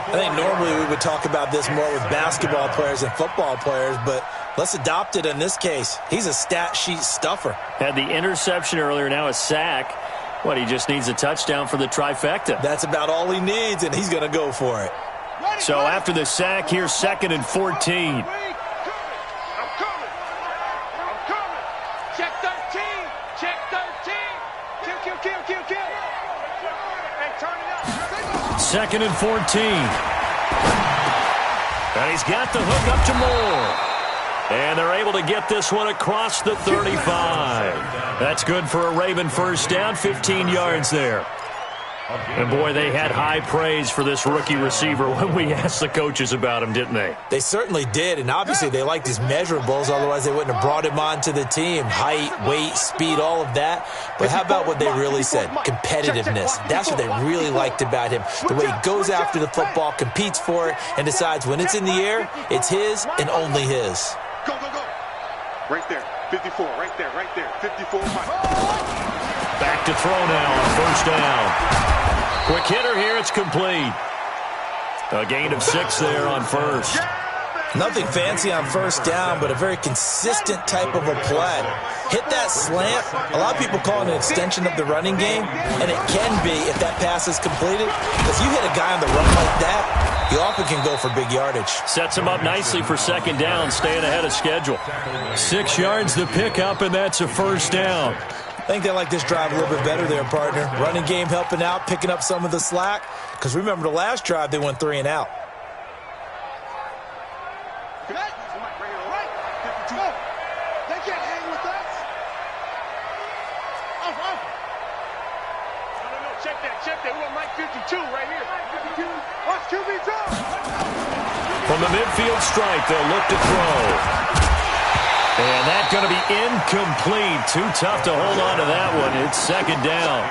I think normally we would talk about this more with basketball players and football players, but let's adopt it in this case. He's a stat sheet stuffer. Had the interception earlier, now a sack. What, he just needs a touchdown for the trifecta. That's about all he needs, and he's going to go for it. So after the sack, here's 2nd and 14. I'm coming. Check 13. Check 13. Kill. Hey, turn it up. 2nd and 14. And he's got the hook up to Moore. And they're able to get this one across the 35. That's good for a Raven first down, 15 yards there. And, boy, they had high praise for this rookie receiver when we asked the coaches about him, didn't they? They certainly did, and obviously they liked his measurables. Otherwise, they wouldn't have brought him onto the team. Height, weight, speed, all of that. But how about what they really said? Competitiveness. That's what they really liked about him. The way he goes after the football, competes for it, and decides when it's in the air, it's his and only his. Go. Right there. 54. Right there. 54. Back to throw now on first down. Quick hitter here, it's complete. A gain of 6 there on first. Nothing fancy on first down, but a very consistent type of a play. Hit that slant. A lot of people call it an extension of the running game, and it can be if that pass is completed. Because you hit a guy on the run like that, you often can go for big yardage. Sets him up nicely for second down, staying ahead of schedule. 6 yards the pickup, and that's a first down. I think they like this drive a little bit better there, partner. Running game helping out, picking up some of the slack. Because remember, the last drive, they went 3 and out. They can't hang with us. No, check that. We want Mike 52 right here. Watch QB drop. From the midfield stripe, they'll look to throw. And that's going to be incomplete. Too tough to hold on to that one. It's second down.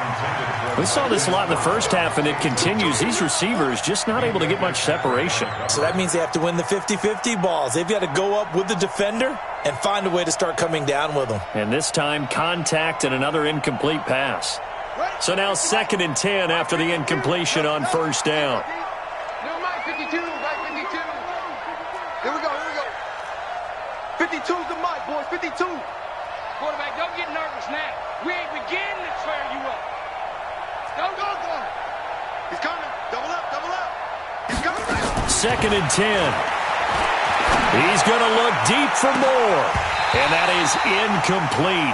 We saw this a lot in the first half, and it continues. These receivers just not able to get much separation. So that means they have to win the 50-50 balls. They've got to go up with the defender and find a way to start coming down with them. And this time, contact and another incomplete pass. So now 2nd and 10 after the incompletion on first down. Mike 52. Here we go. 52's the mic, boys. 52. Quarterback, don't get nervous now. We ain't beginning to tear you up. Go. He's coming. Double up. He's coming. 2nd and 10. He's going to look deep for more. And that is incomplete.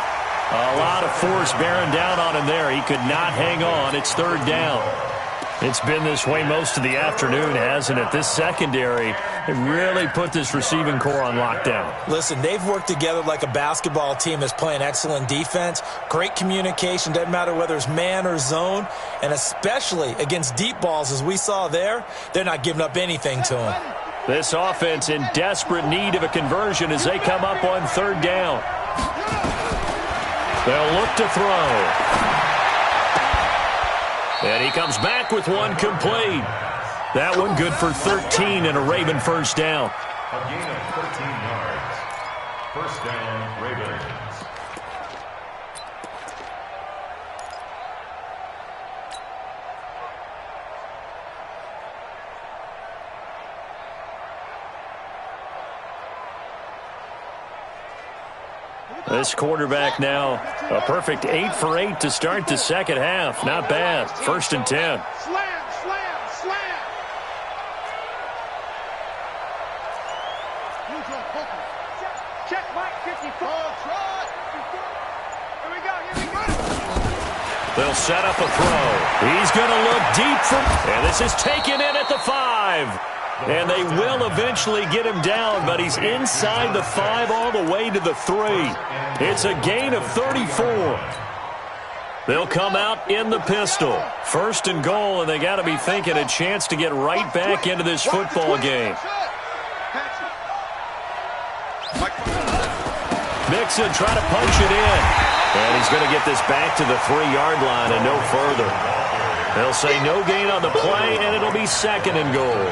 A lot of force bearing down on him there. He could not hang on. It's third down. It's been this way most of the afternoon, hasn't it? This secondary, they really put this receiving core on lockdown. Listen, they've worked together like a basketball team that's playing excellent defense. Great communication, doesn't matter whether it's man or zone. And especially against deep balls, as we saw there, they're not giving up anything to them. This offense in desperate need of a conversion as they come up on third down. They'll look to throw. And he comes back with one complete. That one good for 13 and a Raven first down. A gain of 13 yards. First down, Ravens. This quarterback now, a perfect 8 for 8 to start the second half. Not bad. First and 10. Slam, slam, slam. Check Mike 54. Here we go, here we go. They'll set up a throw. He's going to look deep from, and this is taken in at the 5. And they will eventually get him down, but he's inside the 5 all the way to the 3. It's a gain of 34. They'll come out in the pistol. First and goal, and they got to be thinking a chance to get right back into this football game. Mixon trying to punch it in. And he's going to get this back to the 3-yard line and no further. They'll say no gain on the play, and it'll be second and goal.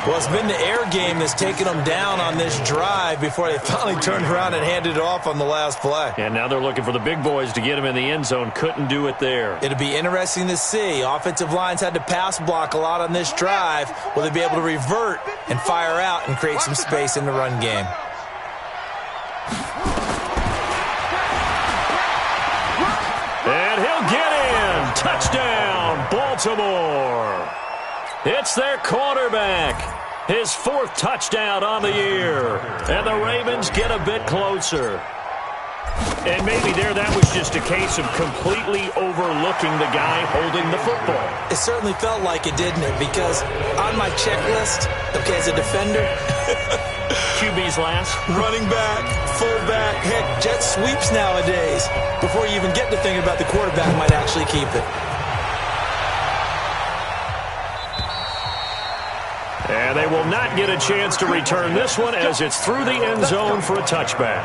Well, it's been the air game that's taken them down on this drive before they finally turned around and handed it off on the last play. And now they're looking for the big boys to get him in the end zone. Couldn't do it there. It'll be interesting to see. Offensive lines had to pass block a lot on this drive. Will they be able to revert and fire out and create some space in the run game? And he'll get in. Touchdown, Baltimore. It's their quarterback. His 4th touchdown on the year. And the Ravens get a bit closer. And maybe there that was just a case of completely overlooking the guy holding the football. It certainly felt like it, didn't it? Because on my checklist, okay, as a defender, QB's last. Running back, fullback, heck, jet sweeps nowadays. Before you even get to thinking about the quarterback might actually keep it. And they will not get a chance to return this one as it's through the end zone for a touchback.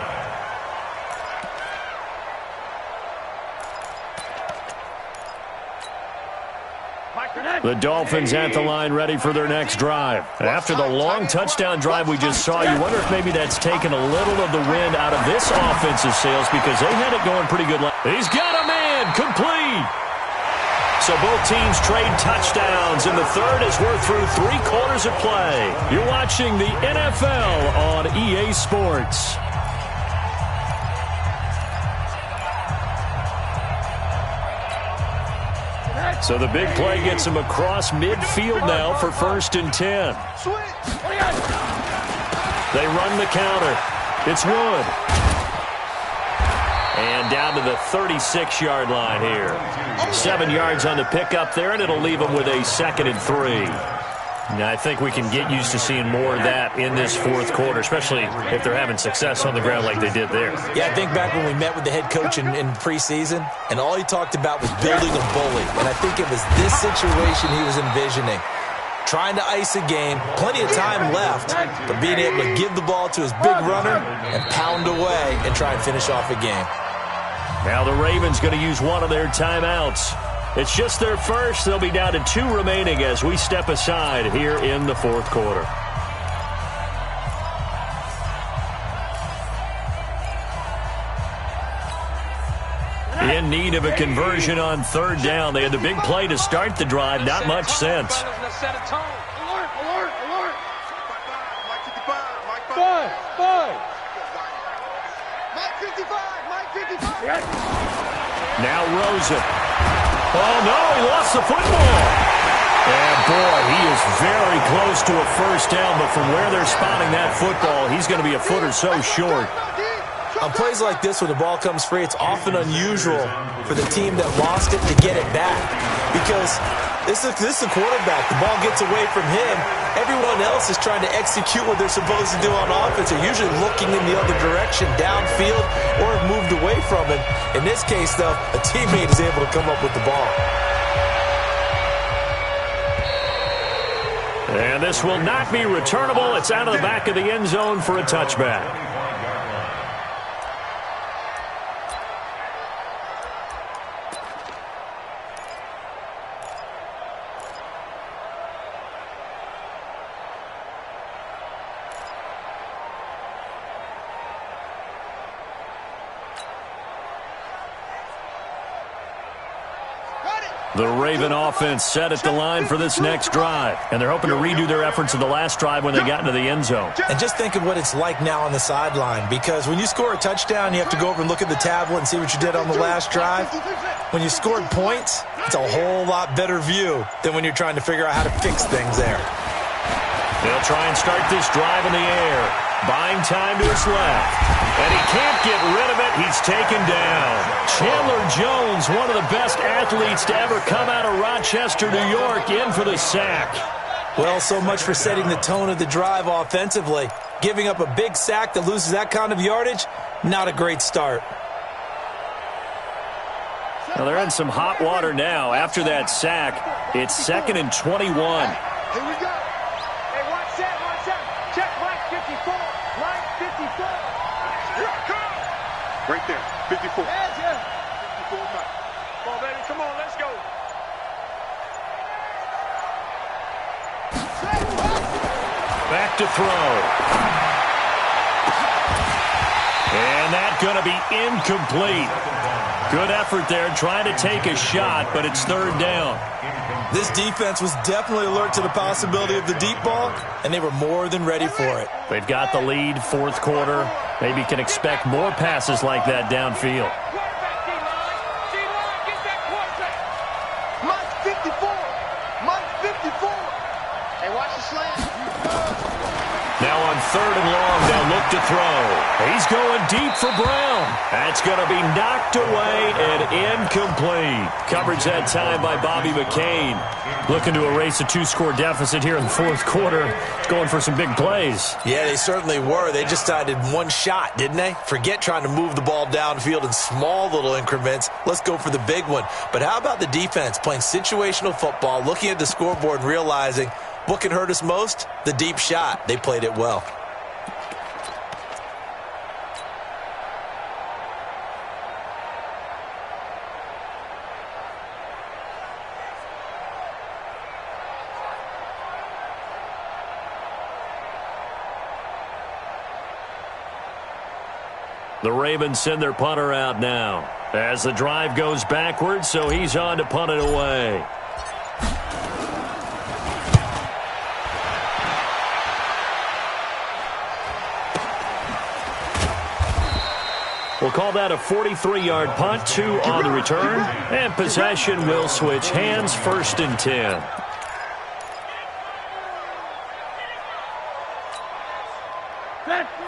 The Dolphins at the line ready for their next drive. After the long touchdown drive we just saw, you wonder if maybe that's taken a little of the wind out of this offensive sails because they had it going pretty good. He's got a man, complete. So both teams trade touchdowns, and the third as we're through 3 quarters of play. You're watching the NFL on EA Sports. So the big play gets him across midfield now for first and 10. They run the counter. It's Wood. And down to the 36-yard line here. 7 yards on the pickup there, and it'll leave them with a 2nd and 3. Now, I think we can get used to seeing more of that in this 4th quarter, especially if they're having success on the ground like they did there. Yeah, I think back when we met with the head coach in preseason, and all he talked about was building a bully. And I think it was this situation he was envisioning. Trying to ice a game, plenty of time left, but being able to give the ball to his big runner and pound away and try and finish off a game. Now the Ravens going to use one of their timeouts. It's just their first. They'll be down to 2 remaining as we step aside here in the 4th quarter. In need of a conversion on 3rd down. They had the big play to start the drive. Not much sense. Alert, alert, alert. Mike 55. Now Rosen. Oh, no, he lost the football. And, boy, he is very close to a first down, but from where they're spotting that football, he's going to be a foot or so short. On plays like this, when the ball comes free, it's often unusual for the team that lost it to get it back. because this is the quarterback. The ball gets away from him. Everyone else is trying to execute what they're supposed to do on offense. They're usually looking in the other direction, downfield, or have moved away from him. In this case, though, a teammate is able to come up with the ball. And this will not be returnable. It's out of the back of the end zone for a touchback. The Raven offense set at the line for this next drive. And they're hoping to redo their efforts of the last drive when they got into the end zone. And just think of what it's like now on the sideline. Because when you score a touchdown, you have to go over and look at the tablet and see what you did on the last drive. When you scored points, it's a whole lot better view than when you're trying to figure out how to fix things there. They'll try and start this drive in the air. Buying time to his left. And he can't get rid of it. He's taken down. Chandler Jones, one of the best athletes to ever come out of Rochester, New York, in for the sack. Well, so much for setting the tone of the drive offensively. Giving up a big sack that loses that kind of yardage, not a great start. Well, they're in some hot water now. After that sack, it's 2nd and 21. Here we go. Hey, watch that, watch that. Check Mike 54. Mike 54. Here I come. Right there, 54. Yeah. 54 Mike. Come on, baby, come on, let's go. Back to throw. And that's going to be incomplete. Good effort there, trying to take a shot, but it's 3rd down. This defense was definitely alert to the possibility of the deep ball, and they were more than ready for it. They've got the lead, 4th quarter. Maybe can expect more passes like that downfield. Mike 54. Mike 54. Hey, watch the slant. Now on 3rd and long, they'll look to throw. He's going deep for Brown. That's going to be knocked away and incomplete. Coverage that time by Bobby McCain. Looking to erase a 2-score deficit here in the 4th quarter. It's going for some big plays. Yeah, they certainly were. They just decided one shot, didn't they? Forget trying to move the ball downfield in small little increments. Let's go for the big one. But how about the defense playing situational football, looking at the scoreboard and realizing what can hurt us most? The deep shot. They played it well. The Ravens send their punter out now as the drive goes backwards, so he's on to punt it away. We'll call that a 43-yard punt, 2 on the return, and possession will switch hands, 1st and 10.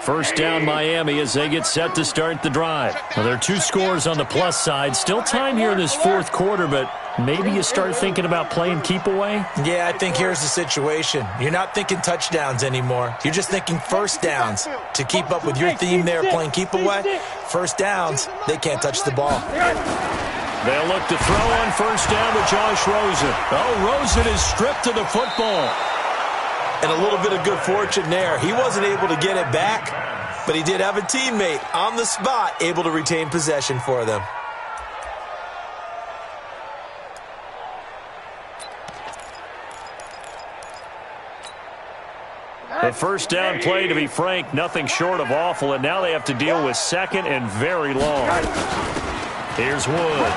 First down, Miami, as they get set to start the drive. Well, there are 2 scores on the plus side. Still time here in this 4th quarter, but maybe you start thinking about playing keep away? Yeah, I think here's the situation. You're not thinking touchdowns anymore. You're just thinking first downs. To keep up with your theme there, playing keep away, first downs, they can't touch the ball. They'll look to throw on 1st down to Josh Rosen. Oh, Rosen is stripped to the football. And a little bit of good fortune there. He wasn't able to get it back, but he did have a teammate on the spot able to retain possession for them. The first down play, to be frank, nothing short of awful, and now they have to deal with 2nd and very long. Here's Wood.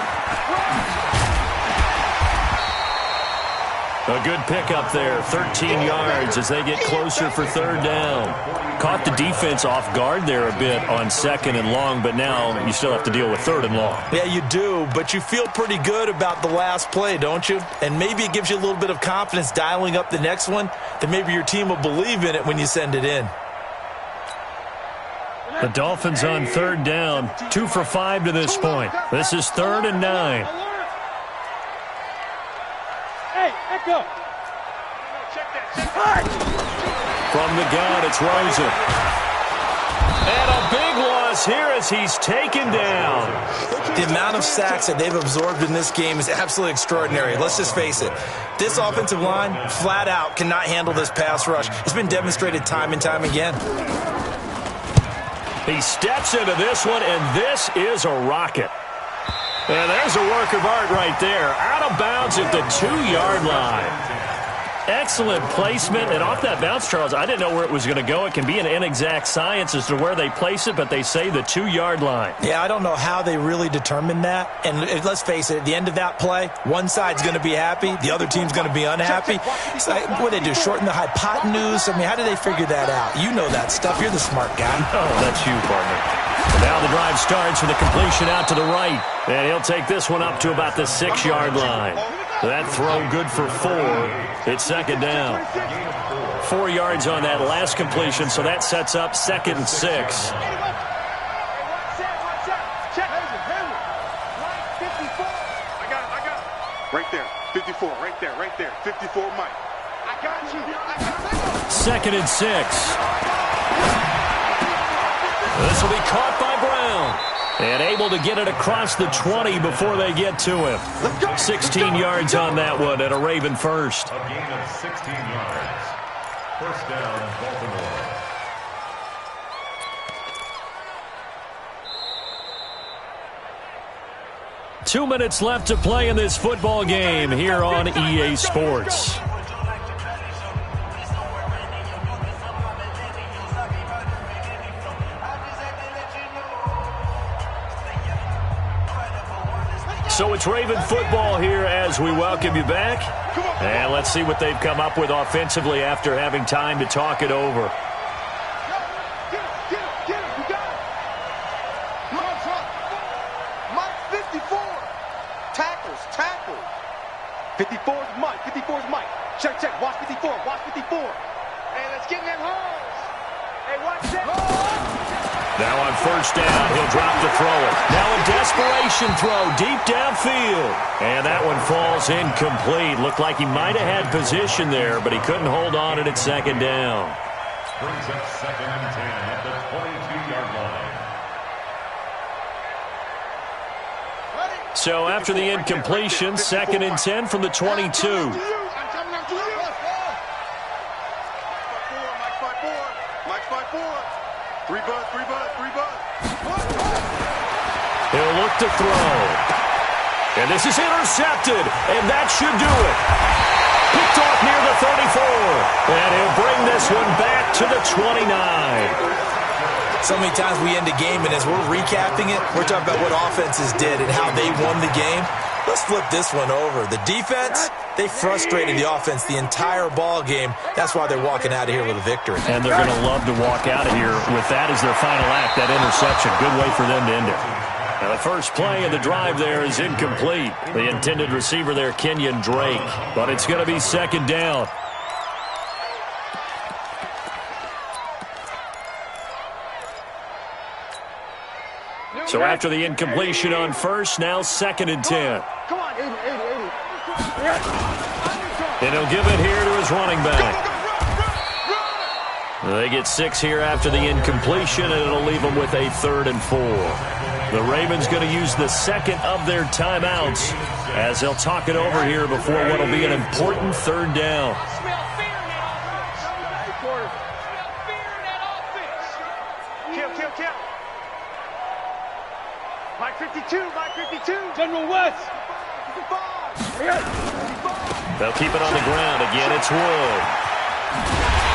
A good pickup there, 13 yards as they get closer for 3rd down. Caught the defense off guard there a bit on 2nd and long, but now you still have to deal with 3rd and long. Yeah, you do, but you feel pretty good about the last play, don't you? And maybe it gives you a little bit of confidence dialing up the next one, that maybe your team will believe in it when you send it in. The Dolphins on 3rd down, 2 for 5 to this point. This is 3rd and 9. go. From the gun, it's Rosen. And a big loss here as he's taken down. The amount of sacks that they've absorbed in this game is absolutely extraordinary. Let's just face it. This offensive line, flat out, cannot handle this pass rush. It's been demonstrated time and time again. He steps into this one, and this is a rocket. And there's a work of art right there. Out of bounds at the 2-yard line. Excellent placement, and off that bounce, Charles, I didn't know where it was going to go. It can be an inexact science as to where they place it, but they say the 2-yard line. Yeah, I don't know how they really determined that. And let's face it, at the end of that play, one side's going to be happy, the other team's going to be unhappy. It's like, what do they do, shorten the hypotenuse? I mean, how do they figure that out? You know that stuff. You're the smart guy. Oh, that's you, partner. And now the drive starts with a completion out to the right, and he'll take this one up to about the 6-yard line. That throw good for 4. It's second down. 4 yards on that last completion, so that sets up 2nd and 6. Right there, 54, right there, 54, Mike. I got you. 2nd and 6. This will be caught by Brown. And able to get it across the 20 before they get to him. 16 yards on that one and a Raven first. A gain of 16 yards. First down, Baltimore. Two minutes left to play in this football game here on EA Sports. So it's Raven football here as we welcome you back. And let's see what they've come up with offensively after having time to talk it over. Mike, 54. Tackles. 54 is Mike. 54 is Mike. Check. Watch 54. Hey, let's get in them holes. Hey, watch that. Now on first down, he'll drop to throw it. Now a desperation throw deep downfield. And that one falls incomplete. Looked like he might have had position there, but he couldn't hold on at second down. Brings up 2nd and 10 at the 22-yard line. So after the incompletion, 2nd and 10 from the 22. Three bud. He'll look to throw. And this is intercepted, and that should do it. Picked off near the 34. And he'll bring this one back to the 29. So many times we end a game, and as we're recapping it, we're talking about what offenses did and how they won the game. Let's flip this one over. The defense, they frustrated the offense the entire ball game. That's why they're walking out of here with a victory. And they're going to love to walk out of here with that as their final act, that interception. Good way for them to end it. Now the first play of the drive there is incomplete. The intended receiver there, Kenyon Drake. But it's going to be second down. So after the incompletion on first, now 2nd and 10. Come on, 80. And he'll give it here to his running back. They get 6 here after the incompletion, and it'll leave them with a 3rd and 4. The Ravens going to use the second of their timeouts as they'll talk it over here before what will be an important 3rd down. Kill. Mike 52. General West. They'll keep it on the ground again. It's Wood.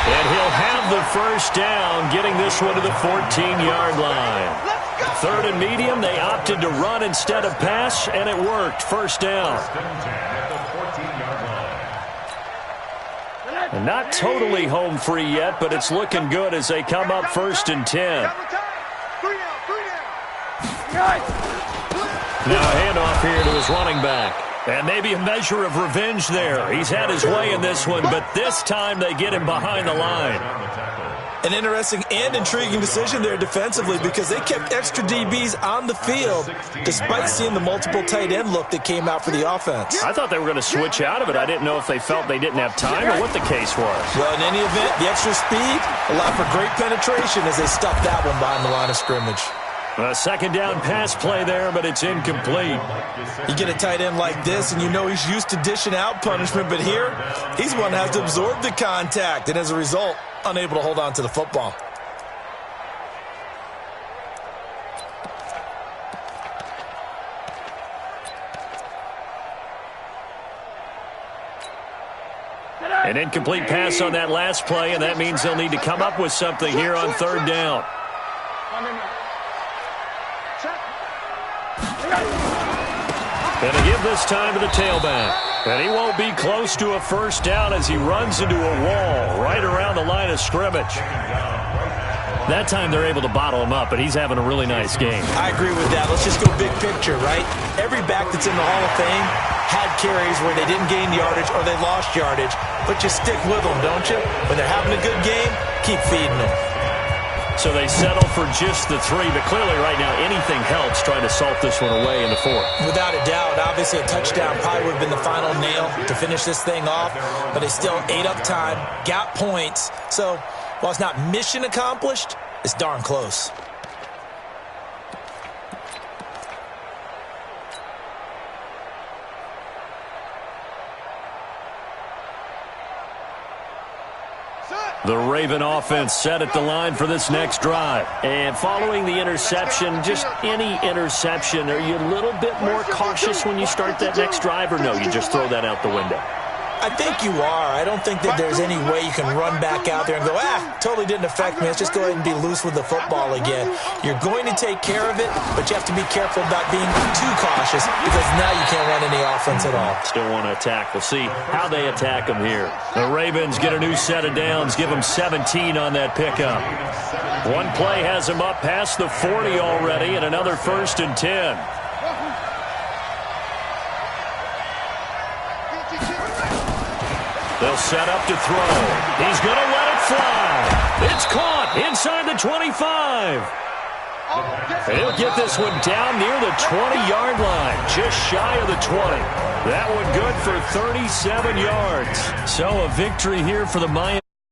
And he'll have the first down, getting this one to the 14-yard line. 3rd and medium, they opted to run instead of pass, and it worked. First down. And not totally home free yet, but it's looking good as they come up 1st and 10. Now a handoff here to his running back. And maybe a measure of revenge there. He's had his way in this one, but this time they get him behind the line. An interesting and intriguing decision there defensively because they kept extra DBs on the field despite seeing the multiple tight end look that came out for the offense. I thought they were going to switch out of it. I didn't know if they felt they didn't have time or what the case was. Well, in any event, the extra speed allowed for great penetration as they stuffed that one behind the line of scrimmage. A second down pass play there, but it's incomplete. You get a tight end like this, and you know he's used to dishing out punishment, but here, he's one that has to absorb the contact, and as a result, unable to hold on to the football. An incomplete pass on that last play, and that means they'll need to come up with something here on third down. Going to give this time to the tailback. And he won't be close to a first down as he runs into a wall right around the line of scrimmage. That time they're able to bottle him up, but he's having a really nice game. I agree with that. Let's just go big picture, right? Every back that's in the Hall of Fame had carries where they didn't gain yardage or they lost yardage, but you stick with them, don't you? When they're having a good game, keep feeding them. So they settle for just the 3, but clearly right now anything helps trying to salt this one away in the 4th. Without a doubt, obviously a touchdown probably would have been the final nail to finish this thing off, but they still ate up time, got points. So while it's not mission accomplished, it's darn close. The Raven offense set at the line for this next drive. And following the interception, just any interception, are you a little bit more cautious when you start that next drive, or no, you just throw that out the window? I think you are. I don't think that there's any way you can run back out there and go, totally didn't affect me. Let's just go ahead and be loose with the football again. You're going to take care of it, but you have to be careful about being too cautious because now you can't run any offense at all. Still want to attack. We'll see how they attack them here. The Ravens get a new set of downs, give them 17 on that pickup. One play has them up past the 40 already, and another 1st and 10. They'll set up to throw. He's going to let it fly. It's caught inside the 25. And he'll get this one down near the 20-yard line, just shy of the 20. That one good for 37 yards. So a victory here for the Miami.